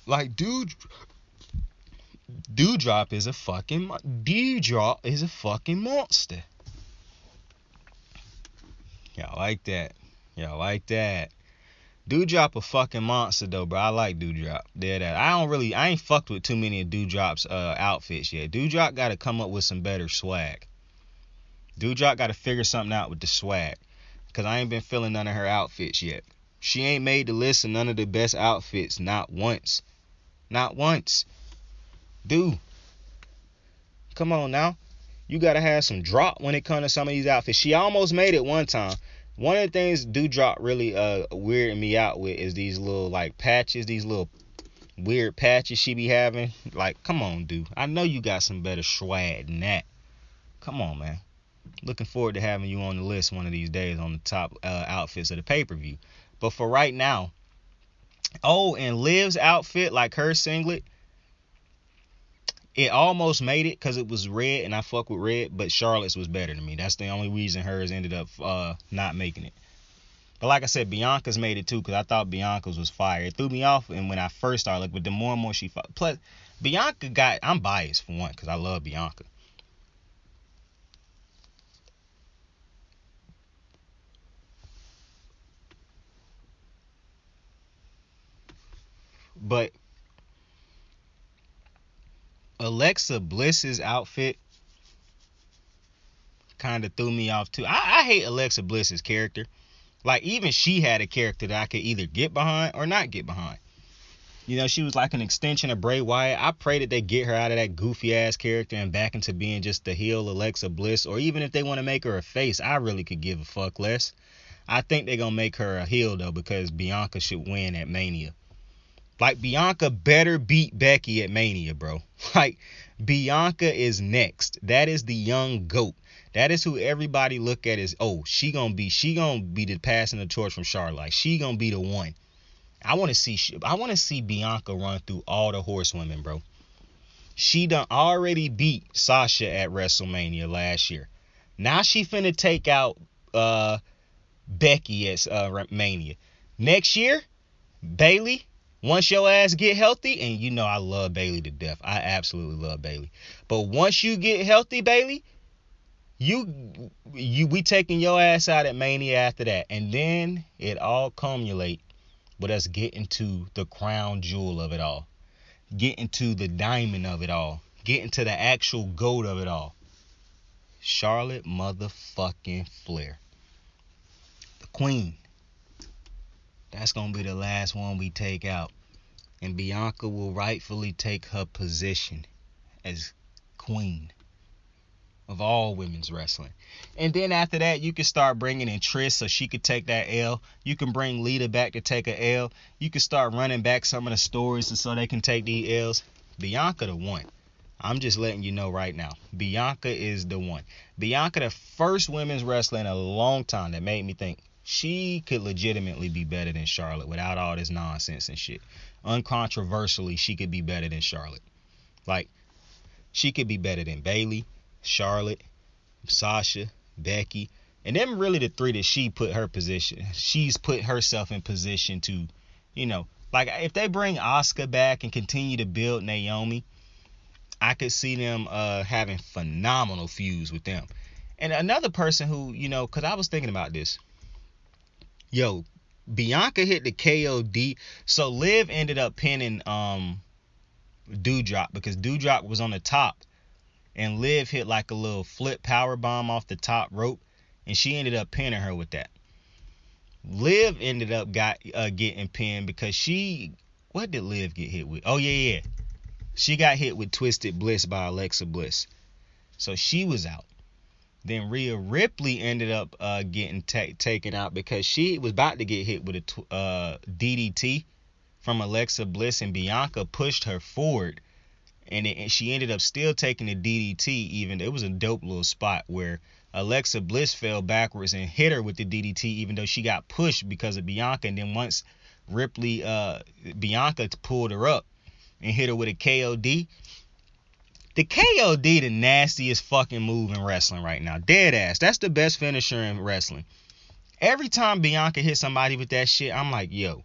Like, Doudrop is a fucking monster. Y'all like that? Y'all like that? Doudrop a fucking monster though, bro. I like Doudrop. I ain't fucked with too many of Doudrop's outfits yet. Doudrop got to come up with some better swag. Doudrop got to figure something out with the swag, because I ain't been feeling none of her outfits yet. She ain't made the list of none of the best outfits, not once. Not once. Dude, come on now. You got to have some drop when it comes to some of these outfits. She almost made it one time. One of the things Doudrop really weirded me out with is these little like patches, these little weird patches she be having. Like, come on, dude. I know you got some better swag than that. Come on, man. Looking forward to having you on the list one of these days on the top outfits of the pay-per-view. But for right now, and Liv's outfit, like her singlet, it almost made it because it was red, and I fuck with red, but Charlotte's was better than me. That's the only reason hers ended up not making it. But like I said, Bianca's made it too, because I thought Bianca's was fire. It threw me off, and when I first started looking, but the more and more she fought. Plus, Bianca got, I'm biased for one, because I love Bianca. But Alexa Bliss's outfit kind of threw me off too. I hate Alexa Bliss's character. Like, even she had a character that I could either get behind or not get behind. You know, she was like an extension of Bray Wyatt. I pray that they get her out of that goofy ass character and back into being just the heel Alexa Bliss. Or even if they want to make her a face, I really could give a fuck less. I think they're going to make her a heel though, because Bianca should win at Mania. Like, Bianca better beat Becky at Mania, bro. Like, Bianca is next. That is the young GOAT. That is who everybody look at as, oh, she gonna be the passing the torch from Charlotte. Like, she gonna be the one. I want to see Bianca run through all the horsewomen, bro. She done already beat Sasha at WrestleMania last year. Now she finna take out Becky at Mania. Next year, Bayley. Once your ass get healthy, and you know I love Bayley to death. I absolutely love Bayley. But once you get healthy, Bayley, we taking your ass out at Mania after that. And then it all culminate with us getting to the crown jewel of it all. Getting to the diamond of it all. Getting to the actual goat of it all. Charlotte motherfucking Flair. The queen. That's going to be the last one we take out. And Bianca will rightfully take her position as queen of all women's wrestling. And then after that, you can start bringing in Trish so she could take that L. You can bring Lita back to take a L. You can start running back some of the stories so they can take these L's. Bianca the one. I'm just letting you know right now. Bianca is the one. Bianca, the first women's wrestler in a long time that made me think she could legitimately be better than Charlotte without all this nonsense and shit. Uncontroversially, she could be better than Charlotte. Like, she could be better than Bayley, Charlotte, Sasha, Becky, and them really the three that she's put herself in position to, you know, like if they bring Asuka back and continue to build Naomi, I could see them having phenomenal feuds with them. And another person who, you know, because I was thinking about this. Yo, Bianca hit the KOD. So Liv ended up pinning Doudrop because Doudrop was on the top. And Liv hit like a little flip power bomb off the top rope. And she ended up pinning her with that. Liv ended up getting pinned because what did Liv get hit with? Oh, yeah. She got hit with Twisted Bliss by Alexa Bliss. So she was out. Then Rhea Ripley ended up getting taken out because she was about to get hit with a DDT from Alexa Bliss, and Bianca pushed her forward, and she ended up still taking the DDT. Even it was a dope little spot where Alexa Bliss fell backwards and hit her with the DDT, even though she got pushed because of Bianca. And then once Bianca pulled her up and hit her with a KOD. The KOD, the nastiest fucking move in wrestling right now. Dead ass. That's the best finisher in wrestling. Every time Bianca hits somebody with that shit, I'm like, yo.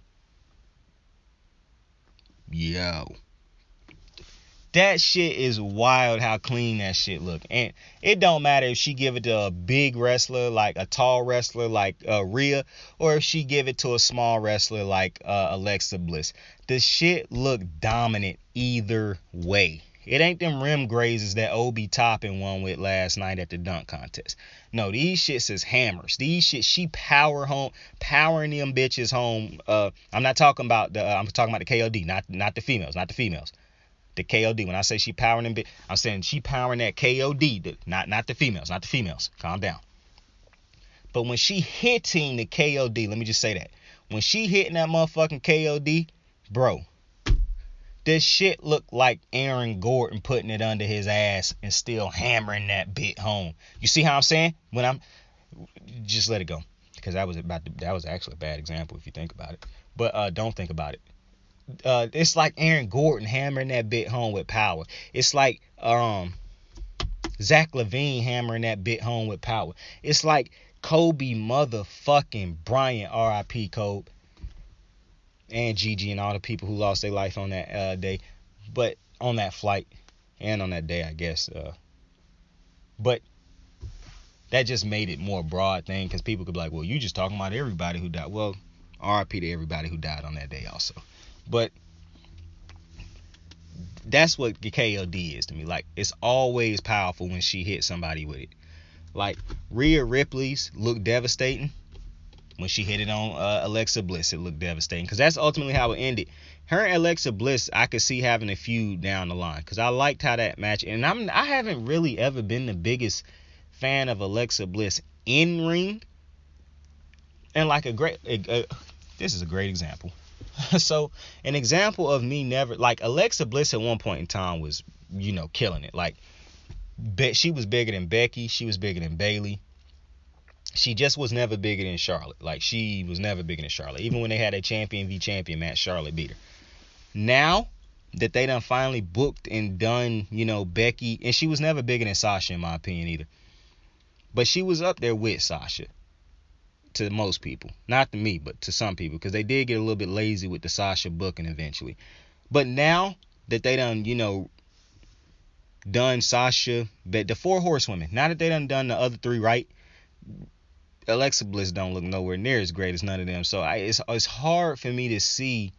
That shit is wild how clean that shit look. And it don't matter if she give it to a big wrestler, like a tall wrestler like Rhea, or if she give it to a small wrestler like Alexa Bliss. The shit look dominant either way. It ain't them rim grazes that Obi Toppin won with last night at the dunk contest. No, these shits is hammers. These shits, she powering them bitches home. I'm not talking about I'm talking about the KOD, not the females, The KOD. When I say she powering them, I'm saying she powering that KOD, not the females. Calm down. But when she hitting the KOD, let me just say that. When she hitting that motherfucking KOD, bro, this shit looked like Aaron Gordon putting it under his ass and still hammering that bit home. You see how I'm saying? Just let it go, because that was actually a bad example if you think about it. But don't think about it. It's like Aaron Gordon hammering that bit home with power. It's like Zach LaVine hammering that bit home with power. It's like Kobe motherfucking Bryant, R.I.P. Kobe, and Gigi and all the people who lost their life on that day, but on that flight and on that day, I guess. But that just made it more broad thing, because people could be like, well, you just talking about everybody who died. Well, R.I.P. to everybody who died on that day also. But that's what KOD is to me. Like, it's always powerful when she hits somebody with it. Like, Rhea Ripley's looked devastating. When she hit it on Alexa Bliss, it looked devastating, because that's ultimately how it ended. Her and Alexa Bliss, I could see having a feud down the line, because I liked how that match. And I haven't really ever been the biggest fan of Alexa Bliss in ring. And like this is a great example. So an example of me never, like, Alexa Bliss at one point in time was, killing it. Like, she was bigger than Becky, she was bigger than Bayley. She just was never bigger than Charlotte. Like, she was never bigger than Charlotte. Even when they had a champion v champion match, Charlotte beat her. Now that they done finally booked and done, Becky, and she was never bigger than Sasha in my opinion either. But she was up there with Sasha to most people. Not to me, but to some people, because they did get a little bit lazy with the Sasha booking eventually. But now that they done, done Sasha, but the 4 horsewomen, now that they done the other 3 right, Alexa Bliss don't look nowhere near as great as none of them. So it's hard for me to see.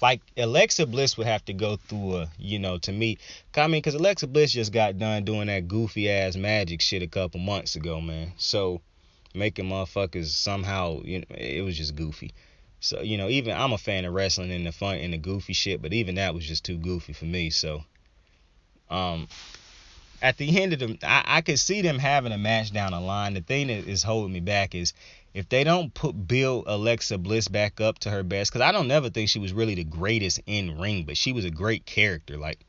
Like, Alexa Bliss would have to go through to me. Because Alexa Bliss just got done doing that goofy ass magic shit a couple months ago, man. So making motherfuckers somehow, it was just goofy. So, even I'm a fan of wrestling and the fun and the goofy shit, but even that was just too goofy for me. So, at the end of I could see them having a match down the line. The thing that is holding me back is if they don't build Alexa Bliss back up to her best, because I don't never think she was really the greatest in ring, but she was a great character. Like,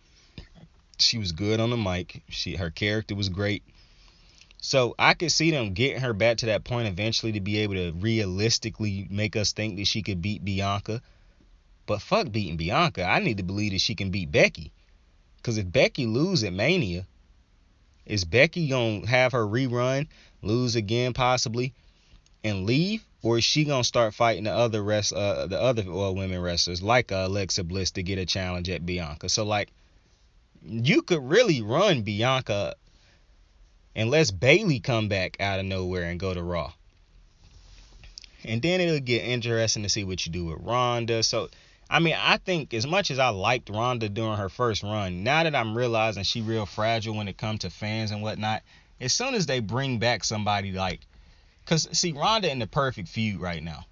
she was good on the mic. Her character was great. So I could see them getting her back to that point eventually to be able to realistically make us think that she could beat Bianca. But fuck beating Bianca. I need to believe that she can beat Becky. Because if Becky lose at Mania, is Becky going to have her rerun, lose again possibly, and leave? Or is she going to start fighting the other women wrestlers like Alexa Bliss to get a challenge at Bianca? So, like, you could really run Bianca unless Bayley come back out of nowhere and go to Raw. And then it'll get interesting to see what you do with Ronda. So, I think as much as I liked Ronda during her first run, now that I'm realizing she real fragile when it comes to fans and whatnot, as soon as they bring back somebody like, because, see, Ronda in the perfect feud right now.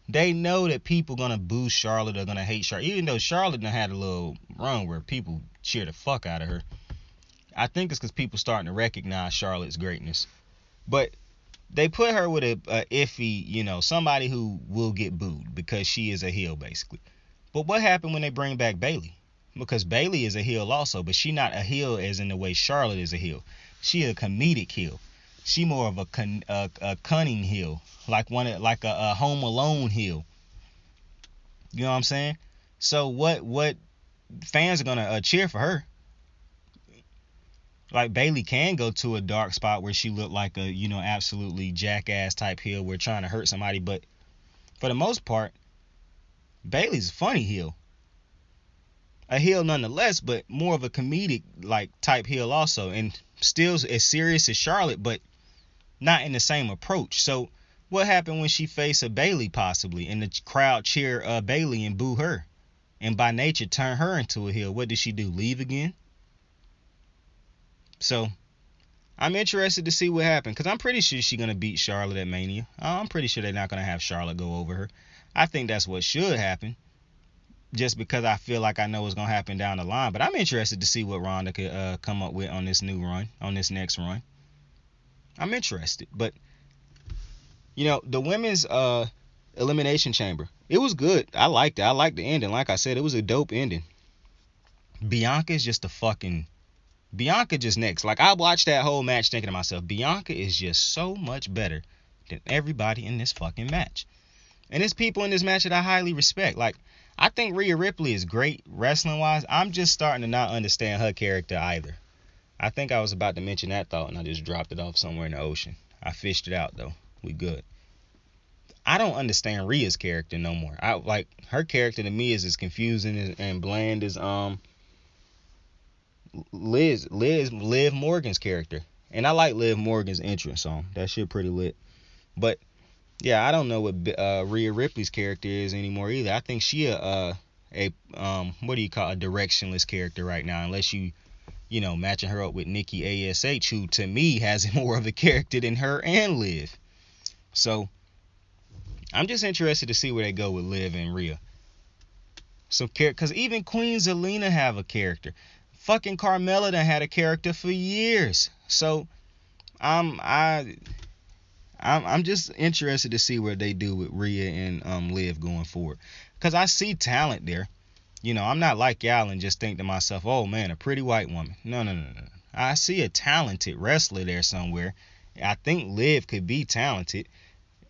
They know that people going to boo Charlotte or going to hate Charlotte, even though Charlotte done had a little run where people cheer the fuck out of her. I think it's because people starting to recognize Charlotte's greatness. But they put her with a iffy, somebody who will get booed because she is a heel, basically. But what happened when they bring back Bayley? Because Bayley is a heel also, but she not a heel as in the way Charlotte is a heel. She a comedic heel. She more of a cunning heel, like a Home Alone heel. You know what I'm saying? So what fans are gonna cheer for her? Like, Bayley can go to a dark spot where she looked like a absolutely jackass type heel, where trying to hurt somebody, but for the most part, Bayley's a funny heel. A heel nonetheless, but more of a comedic like type heel also, and still as serious as Charlotte, but not in the same approach. So what happened when she faced a Bayley possibly, and the crowd cheer Bayley and boo her, and by nature turn her into a heel? What did she do? Leave again? So I'm interested to see what happened, because I'm pretty sure she's gonna beat Charlotte at Mania. I'm pretty sure they're not gonna have Charlotte go over her. I think that's what should happen, just because I feel like I know what's going to happen down the line. But I'm interested to see what Ronda could come up with on this new run, on this next run. I'm interested. But, the women's Elimination Chamber, it was good. I liked it. I liked the ending. Like I said, it was a dope ending. Bianca's just Bianca just next. Like, I watched that whole match thinking to myself, Bianca is just so much better than everybody in this fucking match. And there's people in this match that I highly respect. Like, I think Rhea Ripley is great wrestling-wise. I'm just starting to not understand her character either. I think I was about to mention that thought and I just dropped it off somewhere in the ocean. I fished it out though. We good. I don't understand Rhea's character no more. I like her character to me is as confusing and bland as Liv Morgan's character. And I like Liv Morgan's entrance song. That shit pretty lit. But yeah, I don't know what Rhea Ripley's character is anymore either. I think she a what do you call a directionless character right now, unless you know, matching her up with Nikki ASH, who to me has more of a character than her and Liv. So I'm just interested to see where they go with Liv and Rhea. So, because even Queen Zelina have a character. Fucking Carmella done had a character for years. So I'm just interested to see what they do with Rhea and Liv going forward. Because I see talent there. You know, I'm not like y'all and just think to myself, oh man, a pretty white woman. No. I see a talented wrestler there somewhere. I think Liv could be talented.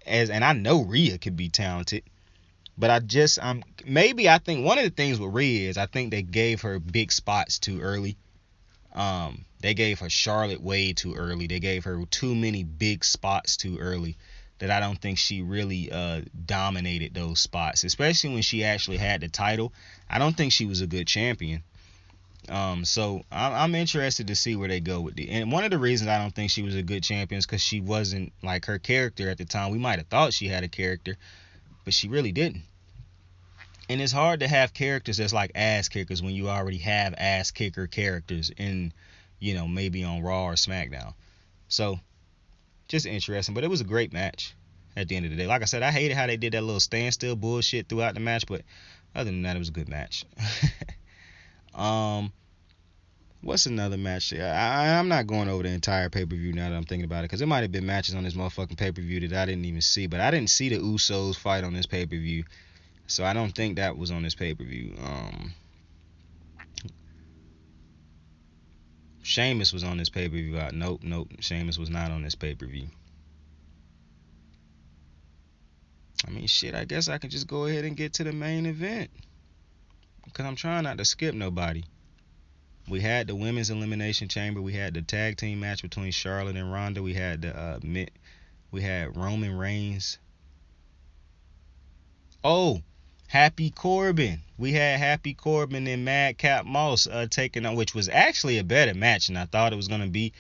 And I know Rhea could be talented. But I think one of the things with Rhea is I think they gave her big spots too early. They gave her Charlotte way too early. They gave her too many big spots too early that I don't think she really dominated those spots, especially when she actually had the title. I don't think she was a good champion. So I'm interested to see where they go with it. And one of the reasons I don't think she was a good champion is because she wasn't like her character at the time. We might have thought she had a character, but she really didn't. And it's hard to have characters that's like ass kickers when you already have ass kicker characters in, you know, maybe on Raw or SmackDown. So just interesting, but it was a great match at the end of the day. Like I said, I hated how they did that little standstill bullshit throughout the match, but other than that, it was a good match. What's another match? I'm not going over the entire pay-per-view now that I'm thinking about it, because there might have been matches on this motherfucking pay-per-view that I didn't even see, but I didn't see the Usos fight on this pay-per-view, so I don't think that was on this pay-per-view. Sheamus was on this pay-per-view. Nope, Sheamus was not on this pay-per-view. I mean, shit, I guess I can just go ahead and get to the main event, because I'm trying not to skip nobody. We had the women's elimination chamber. We had the tag team match between Charlotte and Ronda. We had Roman Reigns. Oh, Happy Corbin. We had Happy Corbin and Madcap Moss taking on, which was actually a better match than I thought it was going to be.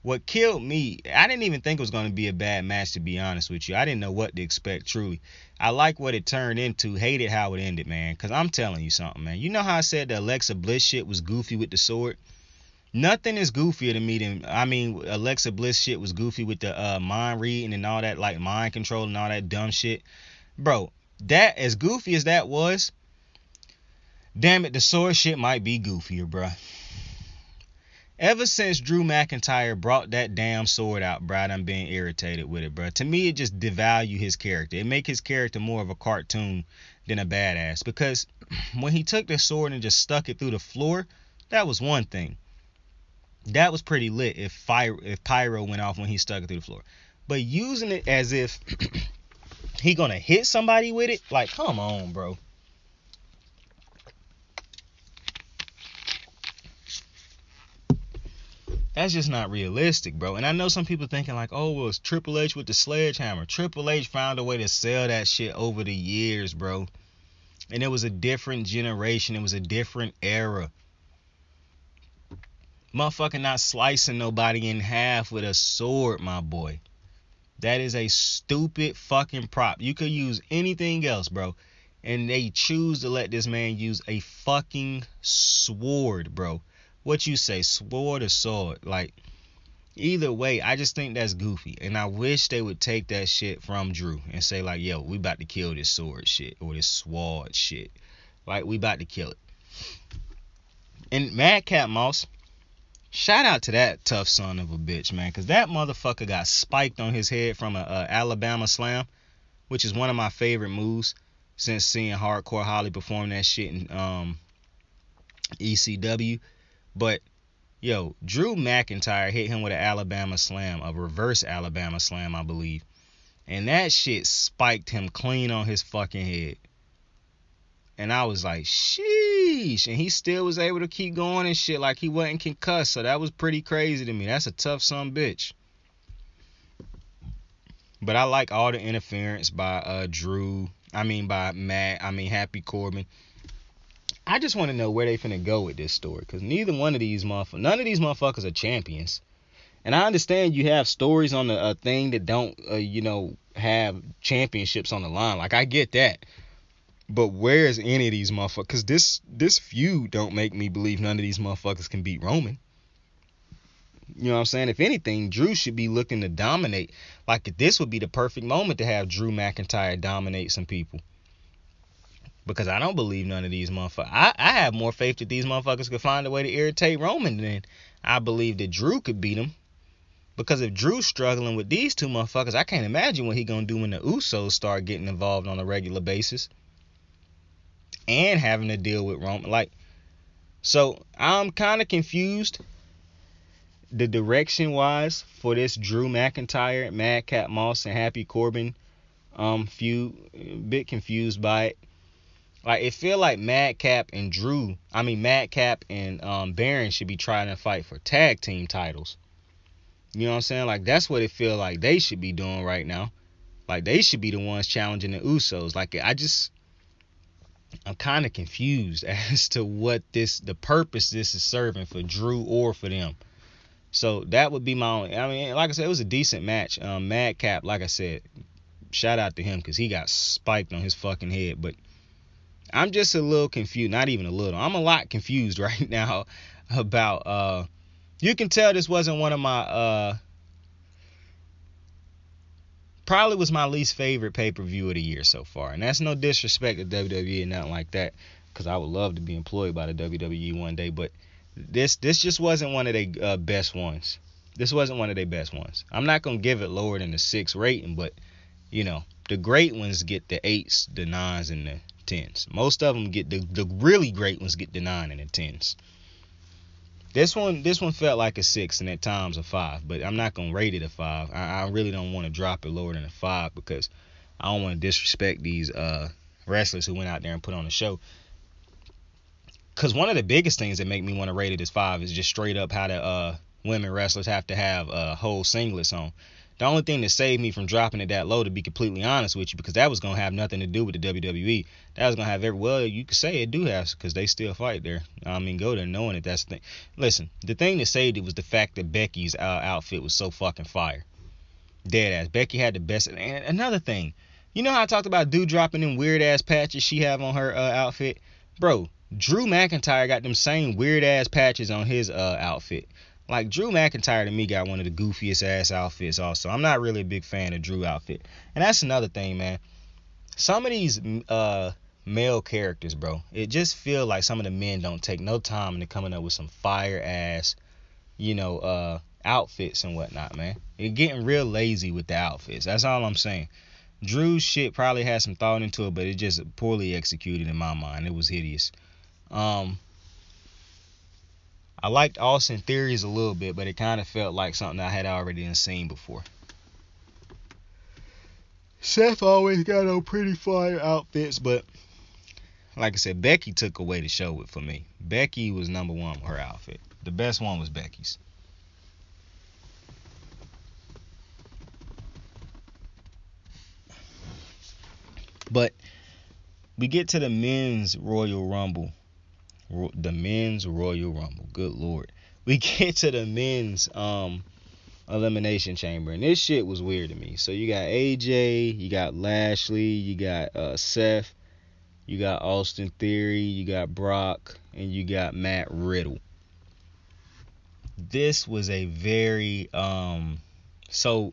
What killed me, I didn't even think it was going to be a bad match, to be honest with you. I didn't know what to expect, truly. I like what it turned into. Hated how it ended, man. Because I'm telling you something, man. You know how I said the Alexa Bliss shit was goofy with the sword? Nothing is goofier to me than, Alexa Bliss shit was goofy with the mind reading and all that, like mind control and all that dumb shit. Bro, that, as goofy as that was, damn it, the sword shit might be goofier, bruh. Ever since Drew McIntyre brought that damn sword out, bro, I'm being irritated with it, bro. To me, it just devalue his character. It make his character more of a cartoon than a badass. Because when he took the sword and just stuck it through the floor, that was one thing. That was pretty lit if pyro went off when he stuck it through the floor. But using it as if he gonna hit somebody with it, like, come on, bro. That's just not realistic, bro. And I know some people thinking like, oh, well, it's Triple H with the sledgehammer. Triple H found a way to sell that shit over the years, bro. And it was a different generation. It was a different era. Motherfucking not slicing nobody in half with a sword, my boy. That is a stupid fucking prop. You could use anything else, bro. And they choose to let this man use a fucking sword, bro. What you say, sword or sword? Like, either way, I just think that's goofy. And I wish they would take that shit from Drew and say, like, yo, we about to kill this sword shit or this sword shit. Like, we about to kill it. And Madcap Moss, shout out to that tough son of a bitch, man. Because that motherfucker got spiked on his head from a Alabama slam, which is one of my favorite moves since seeing Hardcore Holly perform that shit in ECW. But, yo, Drew McIntyre hit him with an Alabama slam, a reverse Alabama slam, I believe. And that shit spiked him clean on his fucking head. And I was like, sheesh. sheesh. And he still was able to keep going and shit like he wasn't concussed. So that was pretty crazy to me. That's a tough son bitch. But I like all the interference by by Matt, Happy Corbin. I just want to know where they finna go with this story. Because none of these motherfuckers are champions. And I understand you have stories on the thing that don't, have championships on the line. Like, I get that. But where is any of these motherfuckers? Because this feud don't make me believe none of these motherfuckers can beat Roman. You know what I'm saying? If anything, Drew should be looking to dominate. Like, this would be the perfect moment to have Drew McIntyre dominate some people. Because I don't believe none of these motherfuckers. I have more faith that these motherfuckers could find a way to irritate Roman than I believe that Drew could beat him. Because if Drew's struggling with these two motherfuckers, I can't imagine what he gonna do when the Usos start getting involved on a regular basis. And having to deal with Roman. So I'm kind of confused the direction wise for this Drew McIntyre, Madcap Moss, and Happy Corbin feud. A bit confused by it. Like, it feel like Madcap and Baron should be trying to fight for tag team titles. You know what I'm saying? Like, that's what it feel like they should be doing right now. Like, they should be the ones challenging the Usos. Like, I'm kind of confused as to what the purpose this is serving for Drew or for them. So that would be my only. Like I said, it was a decent match. Madcap, like I said, shout out to him because he got spiked on his fucking head. But I'm just a little confused. Not even a little. I'm a lot confused right now about. You can tell this wasn't one of my. Probably was my least favorite pay-per-view of the year so far. And that's no disrespect to WWE and nothing like that. Because I would love to be employed by the WWE one day. But this just wasn't one of their best ones. This wasn't one of their best ones. I'm not going to give it lower than the 6 rating. But, the great ones get the 8s, the 9s, and the 10s. Most of them get the really great ones get the 9 and the 10s. This one felt like a 6 and at times a 5, but I'm not gonna rate it a 5. I really don't want to drop it lower than a 5 because I don't want to disrespect these wrestlers who went out there and put on a show. Because one of the biggest things that make me want to rate it as 5 is just straight up how the women wrestlers have to have whole singlets on. The only thing that saved me from dropping it that low, to be completely honest with you, because that was going to have nothing to do with the WWE. That was going to have you could say it do have, because they still fight there. Go there knowing that that's the thing. Listen, the thing that saved it was the fact that Becky's outfit was so fucking fire. Dead ass. Becky had the best. And another thing, you know how I talked about dude dropping them weird ass patches she have on her outfit? Bro, Drew McIntyre got them same weird ass patches on his outfit. Like, Drew McIntyre to me got one of the goofiest ass outfits also. I'm not really a big fan of Drew outfit. And that's another thing, man. Some of these male characters, bro, it just feel like some of the men don't take no time into coming up with some fire ass, outfits and whatnot, man. They're getting real lazy with the outfits. That's all I'm saying. Drew's shit probably had some thought into it, but it just poorly executed in my mind. It was hideous. I liked Austin Theory's a little bit, but it kind of felt like something I had already seen before. Seth always got on pretty fire outfits, but like I said, Becky took away the show for me. Becky was number one with her outfit. The best one was Becky's. But we get to the men's Royal Rumble. The men's Royal Rumble. Good Lord. We get to the men's Elimination Chamber. And this shit was weird to me. So you got AJ, you got Lashley, you got Seth, you got Austin Theory, you got Brock, and you got Matt Riddle. This was a very so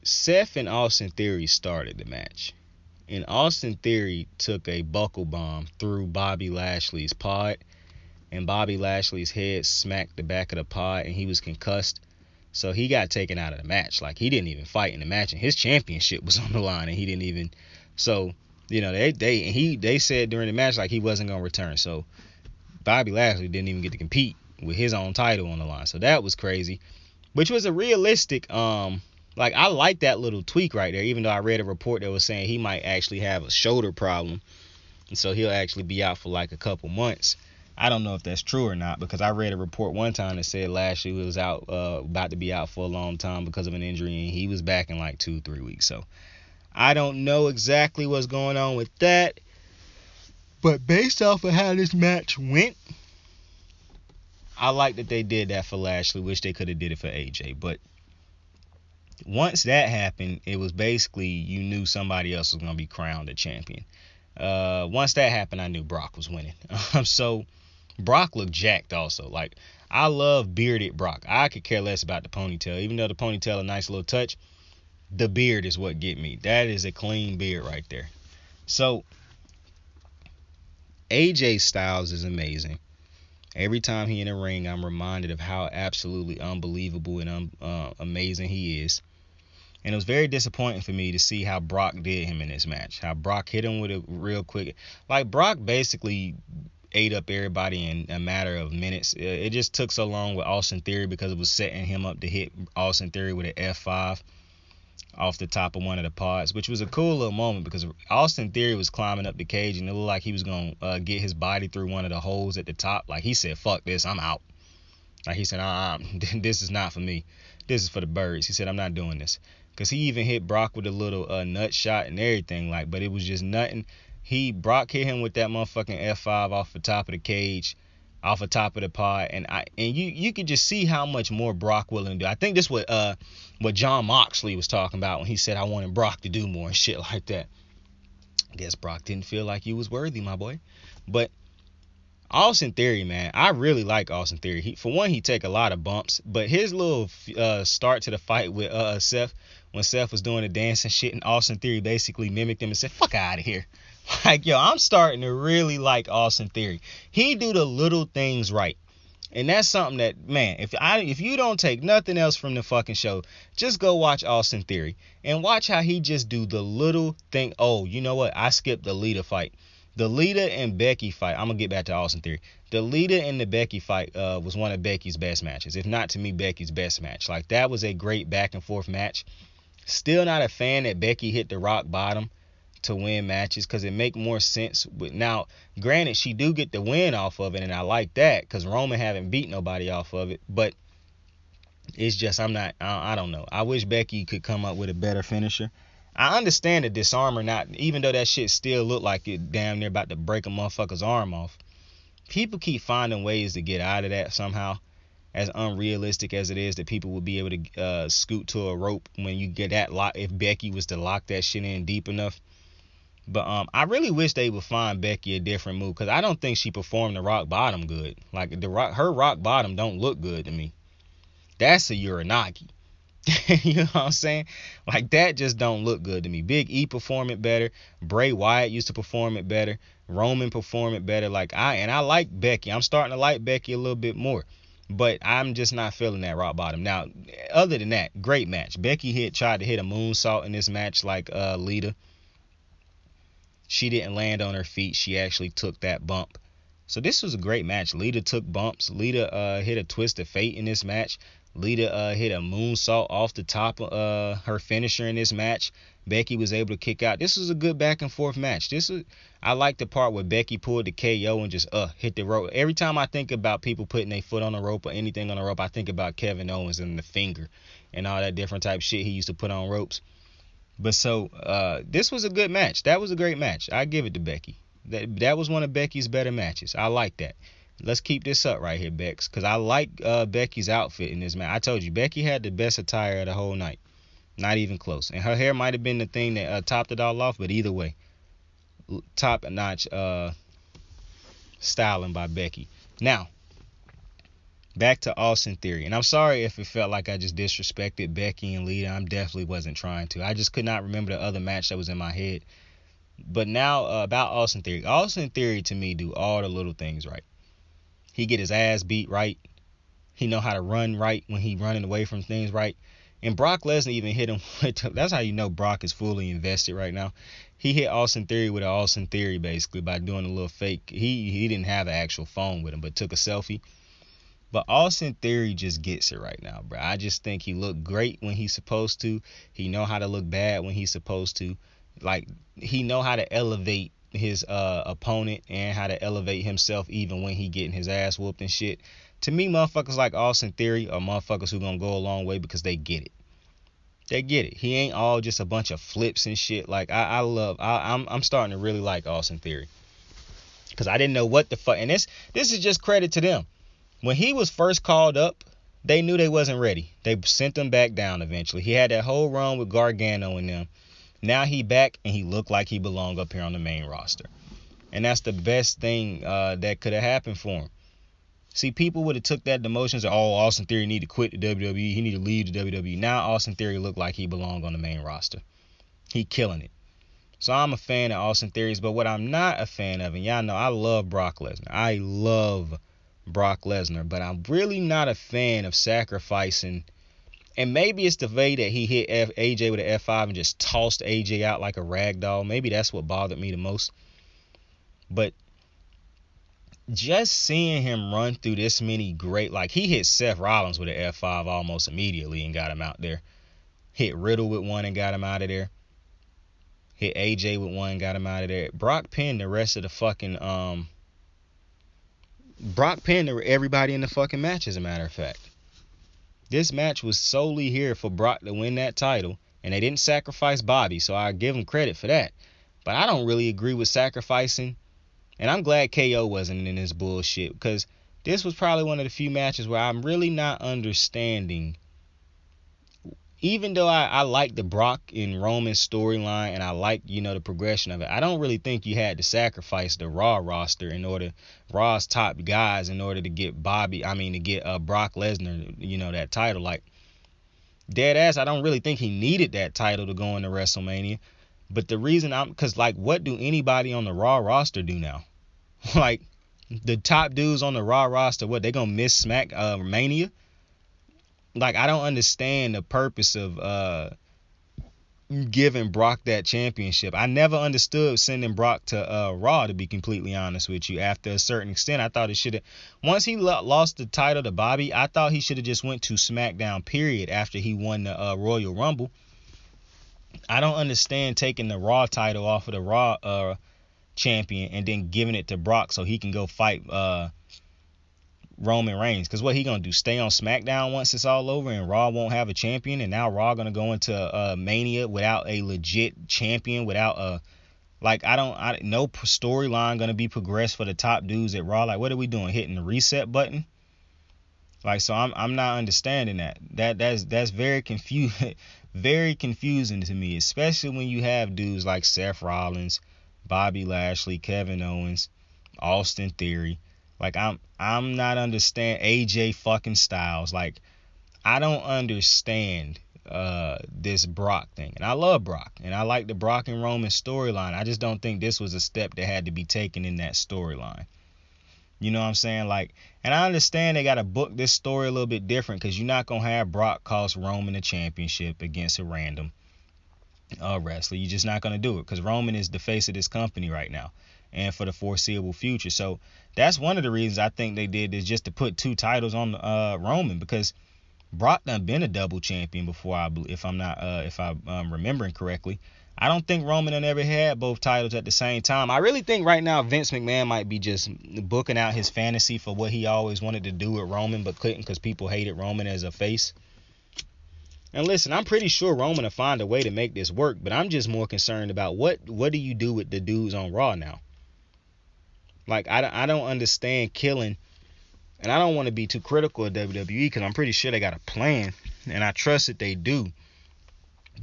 Seth and Austin Theory started the match. And Austin Theory took a buckle bomb through Bobby Lashley's pod. And Bobby Lashley's head smacked the back of the pod and he was concussed. So he got taken out of the match. Like, he didn't even fight in the match. And his championship was on the line and he didn't even. So, they said during the match like he wasn't going to return. So Bobby Lashley didn't even get to compete with his own title on the line. So that was crazy. Which was a realistic I like that little tweak right there, even though I read a report that was saying he might actually have a shoulder problem. so he'll actually be out for like a couple months. I don't know if that's true or not, because I read a report one time that said Lashley was out, about to be out for a long time because of an injury, and he was back in like 2-3 weeks. So I don't know exactly what's going on with that, but based off of how this match went, I like that they did that for Lashley. Wish they could have did it for AJ, but once that happened, it was basically you knew somebody else was gonna be crowned a champion. Once that happened, I knew Brock was winning. So Brock looked jacked also. Like, I love bearded Brock. I could care less about the ponytail. Even though the ponytail a nice little touch, the beard is what get me. That is a clean beard right there. So AJ Styles is amazing. Every time he in the ring, I'm reminded of how absolutely unbelievable and amazing he is. And it was very disappointing for me to see how Brock did him in this match. How Brock hit him with a real quick. Like, Brock basically ate up everybody in a matter of minutes. It just took so long with Austin Theory because it was setting him up to hit Austin Theory with an F5 off the top of one of the pods, which was a cool little moment because Austin Theory was climbing up the cage and it looked like he was going to get his body through one of the holes at the top. Like, he said, fuck this, I'm out. Like, he said, this is not for me. This is for the birds. He said, I'm not doing this. Because he even hit Brock with a little nut shot and everything, like, but it was just nothing. Brock hit him with that motherfucking F5 off the top of the cage, off the top of the pod, and you could just see how much more Brock willing to do. I think this what John Moxley was talking about when he said I wanted Brock to do more and shit like that. I guess Brock didn't feel like he was worthy, my boy. But Austin Theory, man, I really like Austin Theory. For one, he take a lot of bumps, but his little start to the fight with Seth, when Seth was doing the dance and shit, and Austin Theory basically mimicked him and said, fuck out of here. Like, yo, I'm starting to really like Austin Theory. He do the little things right. And that's something that, man, if you don't take nothing else from the fucking show, just go watch Austin Theory and watch how he just do the little thing. Oh, you know what? I skipped the Lita fight. The Lita and Becky fight, I'm going to get back to Austin Theory. The Lita and the Becky fight was one of Becky's best matches. If not, to me, Becky's best match. Like, that was a great back and forth match. Still not a fan that Becky hit the rock bottom to win matches because it make more sense. But now, granted, she do get the win off of it, and I like that because Roman haven't beat nobody off of it. But it's just, I don't know. I wish Becky could come up with a better finisher. I understand the disarmer not, even though that shit still looked like it damn near about to break a motherfucker's arm off. People keep finding ways to get out of that somehow. As unrealistic as it is that people would be able to scoot to a rope when you get that lock, if Becky was to lock that shit in deep enough. But I really wish they would find Becky a different move because I don't think she performed the rock bottom good. Like, her rock bottom don't look good to me. That's a Uranagi. You know what I'm saying? Like, that just don't look good to me. Big E perform it better. Bray Wyatt used to perform it better. Roman perform it better. I like Becky. I'm starting to like Becky a little bit more. But I'm just not feeling that rock bottom. Now, other than that, great match. Becky tried to hit a moonsault in this match like Lita. She didn't land on her feet. She actually took that bump. So this was a great match. Lita took bumps. Lita hit a twist of fate in this match. Lita hit a moonsault off the top of her finisher in this match. Becky was able to kick out. This was a good back and forth match. I like the part where Becky pulled the KO and just hit the rope. Every time I think about people putting their foot on the rope or anything on the rope, I think about Kevin Owens and the finger and all that different type of shit he used to put on ropes. But so this was a good match. That was a great match. I give it to Becky. That was one of Becky's better matches. I like that. Let's keep this up right here, Bex, because I like Becky's outfit in this match. I told you, Becky had the best attire of the whole night. Not even close. And her hair might have been the thing that topped it all off, but either way, top-notch styling by Becky. Now, back to Austin Theory. And I'm sorry if it felt like I just disrespected Becky and Lita. I definitely wasn't trying to. I just could not remember the other match that was in my head. But now about Austin Theory. Austin Theory, to me, do all the little things right. He get his ass beat right. He know how to run right when he running away from things right. And Brock Lesnar even hit him with, that's how you know Brock is fully invested right now. He hit Austin Theory with an Austin Theory basically by doing a little fake. He didn't have an actual phone with him, but took a selfie. But Austin Theory just gets it right now, bro. I just think he looked great when he's supposed to. He know how to look bad when he's supposed to. Like, he know how to elevate his opponent and how to elevate himself even when he getting his ass whooped and shit. To me, motherfuckers like Austin Theory are motherfuckers who gonna go a long way because they get it. They get it. He ain't all just a bunch of flips and shit. Like I'm starting to really like Austin Theory. Cause I didn't know what the fuck, and this is just credit to them. When he was first called up, they knew they wasn't ready. They sent him back down eventually. He had that whole run with Gargano and them. Now he back and he looked like he belonged up here on the main roster. And that's the best thing that could have happened for him. See, people would have took that demotions of, oh, Austin Theory need to quit the WWE. He need to leave the WWE. Now Austin Theory look like he belonged on the main roster. He killing it. So I'm a fan of Austin Theory's, but what I'm not a fan of, and y'all know I love Brock Lesnar. I love Brock Lesnar, but I'm really not a fan of sacrificing. And maybe it's the way that he hit AJ with an F5 and just tossed AJ out like a rag doll. Maybe that's what bothered me the most. But just seeing him run through this many great, like he hit Seth Rollins with an F5 almost immediately and got him out there. Hit Riddle with one and got him out of there. Hit AJ with one and got him out of there. Brock pinned the rest of the fucking, Brock pinned everybody in the fucking match, as a matter of fact. This match was solely here for Brock to win that title, and they didn't sacrifice Bobby, so I give him credit for that. But I don't really agree with sacrificing. And I'm glad KO wasn't in this bullshit, because this was probably one of the few matches where I'm really not understanding. Even though I like the Brock and Roman storyline and I like, the progression of it, I don't really think you had to sacrifice the Raw roster Raw's top guys in order to get Brock Lesnar, that title. Like, dead ass, I don't really think he needed that title to go into WrestleMania. But the reason because what do anybody on the Raw roster do now? Like, the top dudes on the Raw roster, what, they gonna miss Mania? Like, I don't understand the purpose of giving Brock that championship. I never understood sending Brock to Raw, to be completely honest with you. After a certain extent, I thought it should have, once he lost the title to Bobby, I thought he should have just went to SmackDown, period, after he won the Royal Rumble. I don't understand taking the Raw title off of the Raw champion and then giving it to Brock so he can go fight Roman Reigns. Because what he going to do, stay on SmackDown once it's all over and Raw won't have a champion, and now Raw going to go into Mania without a legit champion, without no storyline going to be progressed for the top dudes at Raw. Like, what are we doing, hitting the reset button? Like, so I'm not understanding that. That's very very confusing to me, especially when you have dudes like Seth Rollins, Bobby Lashley, Kevin Owens, Austin Theory. Like, I'm not understand AJ fucking Styles. Like, I don't understand this Brock thing. And I love Brock, and I like the Brock and Roman storyline. I just don't think this was a step that had to be taken in that storyline. You know what I'm saying? Like, and I understand they got to book this story a little bit different, because you're not going to have Brock cost Roman a championship against a random wrestler. You're just not going to do it, because Roman is the face of this company right now and for the foreseeable future. So that's one of the reasons I think they did, is just to put two titles on Roman, because Brock done been a double champion before, if I'm remembering correctly. I don't think Roman had ever had both titles at the same time. I really think right now Vince McMahon might be just booking out his fantasy for what he always wanted to do with Roman but couldn't, because people hated Roman as a face. And listen, I'm pretty sure Roman will find a way to make this work, but I'm just more concerned about what do you do with the dudes on Raw now? Like, I don't understand killing, and I don't want to be too critical of WWE, because I'm pretty sure they got a plan, and I trust that they do.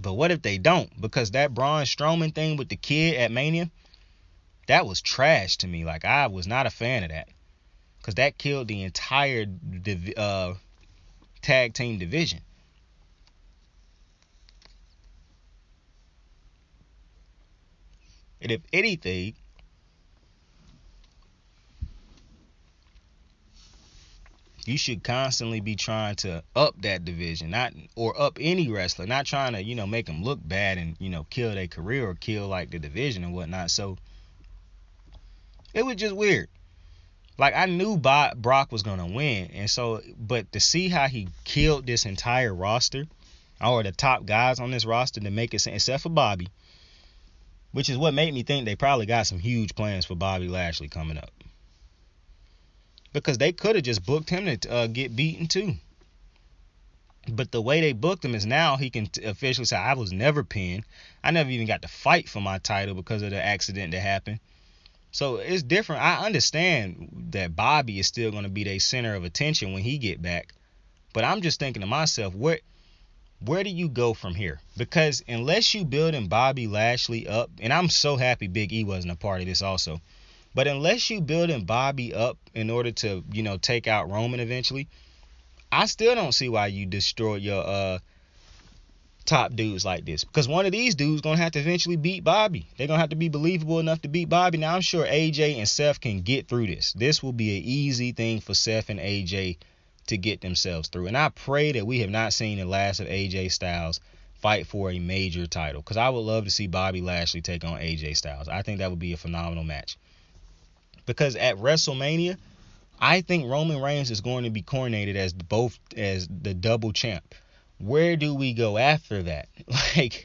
But what if they don't? Because that Braun Strowman thing with the kid at Mania, that was trash to me. Like, I was not a fan of that, because that killed the entire tag team division. And if anything, you should constantly be trying to up that division, or up any wrestler, not trying to, make them look bad and, kill their career or kill like the division and whatnot. So it was just weird. Like, I knew Brock was going to win. And so, but to see how he killed this entire roster, or the top guys on this roster, to make it, except for Bobby, which is what made me think they probably got some huge plans for Bobby Lashley coming up. Because they could have just booked him to get beaten too. But the way they booked him is now he can officially say, I was never pinned. I never even got to fight for my title because of the accident that happened. So it's different. I understand that Bobby is still going to be their center of attention when he get back. But I'm just thinking to myself, where do you go from here? Because unless you building Bobby Lashley up, and I'm so happy Big E wasn't a part of this also. But unless you building Bobby up in order to, take out Roman eventually, I still don't see why you destroy your top dudes like this. Because one of these dudes going to have to eventually beat Bobby. They're going to have to be believable enough to beat Bobby. Now, I'm sure AJ and Seth can get through this. This will be an easy thing for Seth and AJ to get themselves through. And I pray that we have not seen the last of AJ Styles fight for a major title. Because I would love to see Bobby Lashley take on AJ Styles. I think that would be a phenomenal match. Because at WrestleMania, I think Roman Reigns is going to be coronated as the double champ. Where do we go after that? Is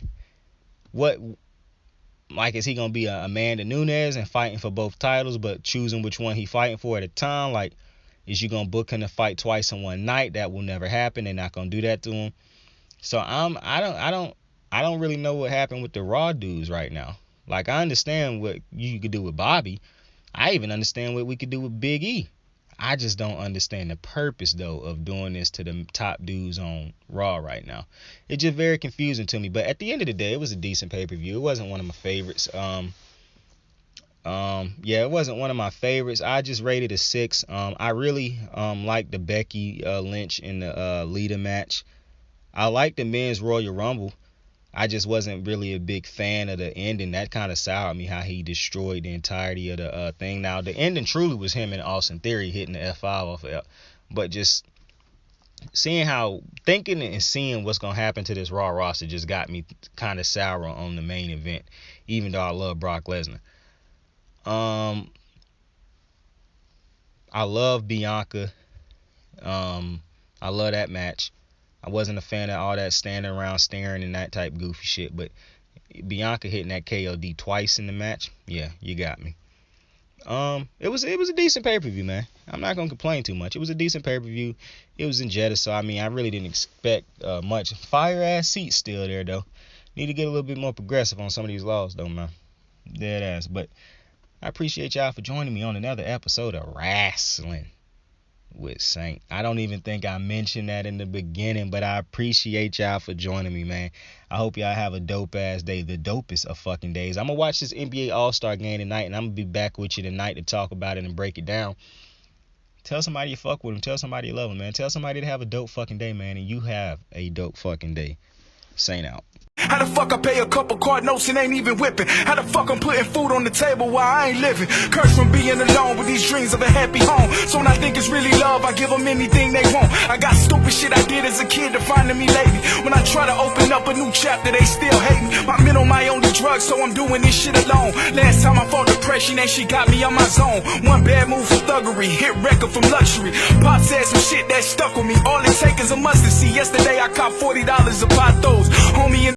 he going to be a Amanda Nunes and fighting for both titles, but choosing which one he fighting for at a time? Is you going to book him to fight twice in one night? That will never happen. They're not going to do that to him. So I don't really know what happened with the Raw dudes right now. I understand what you could do with Bobby. I even understand what we could do with Big E. I just don't understand the purpose, though, of doing this to the top dudes on Raw right now. It's just very confusing to me. But at the end of the day, it was a decent pay-per-view. It wasn't one of my favorites. It wasn't one of my favorites. I just rated a 6. I really liked the Becky Lynch in the Lita match. I liked the men's Royal Rumble. I just wasn't really a big fan of the ending. That kind of soured me, how he destroyed the entirety of the thing. Now, the ending truly was him and Austin Theory hitting the F5 off of it. But just thinking and seeing what's going to happen to this Raw roster just got me kind of sour on the main event, even though I love Brock Lesnar. I love Bianca. I love that match. I wasn't a fan of all that standing around staring and that type goofy shit, but Bianca hitting that KOD twice in the match, yeah, you got me. It was a decent pay-per-view, man. I'm not gonna complain too much. It was a decent pay-per-view. It was in Jeddah, so I really didn't expect much. Fire ass seats still there though. Need to get a little bit more progressive on some of these laws though, man. Dead ass. But I appreciate y'all for joining me on another episode of Wrasslin with Saint. I don't even think I mentioned that in the beginning, but I appreciate y'all for joining me, man. I hope y'all have a dope ass day, the dopest of fucking days. I'm gonna watch this NBA All-Star game tonight, and I'm gonna be back with you tonight to talk about it and break it down. Tell somebody you fuck with them. Tell somebody you love them, man. Tell somebody to have a dope fucking day, man, and you have a dope fucking day. Saint out. How the fuck I pay a couple card notes and ain't even whipping? How the fuck I'm putting food on the table while I ain't living? Cursed from being alone with these dreams of a happy home. So when I think it's really love, I give them anything they want. I got stupid shit I did as a kid defining me lately. When I try to open up a new chapter, they still hate me. My mental, my only drug, so I'm doing this shit alone. Last time I fought depression and she got me on my zone. One bad move from thuggery, hit record from luxury. Pop said some shit that stuck with me. All it take is a mustard seed. Yesterday I copped $40 of pot those. Homie in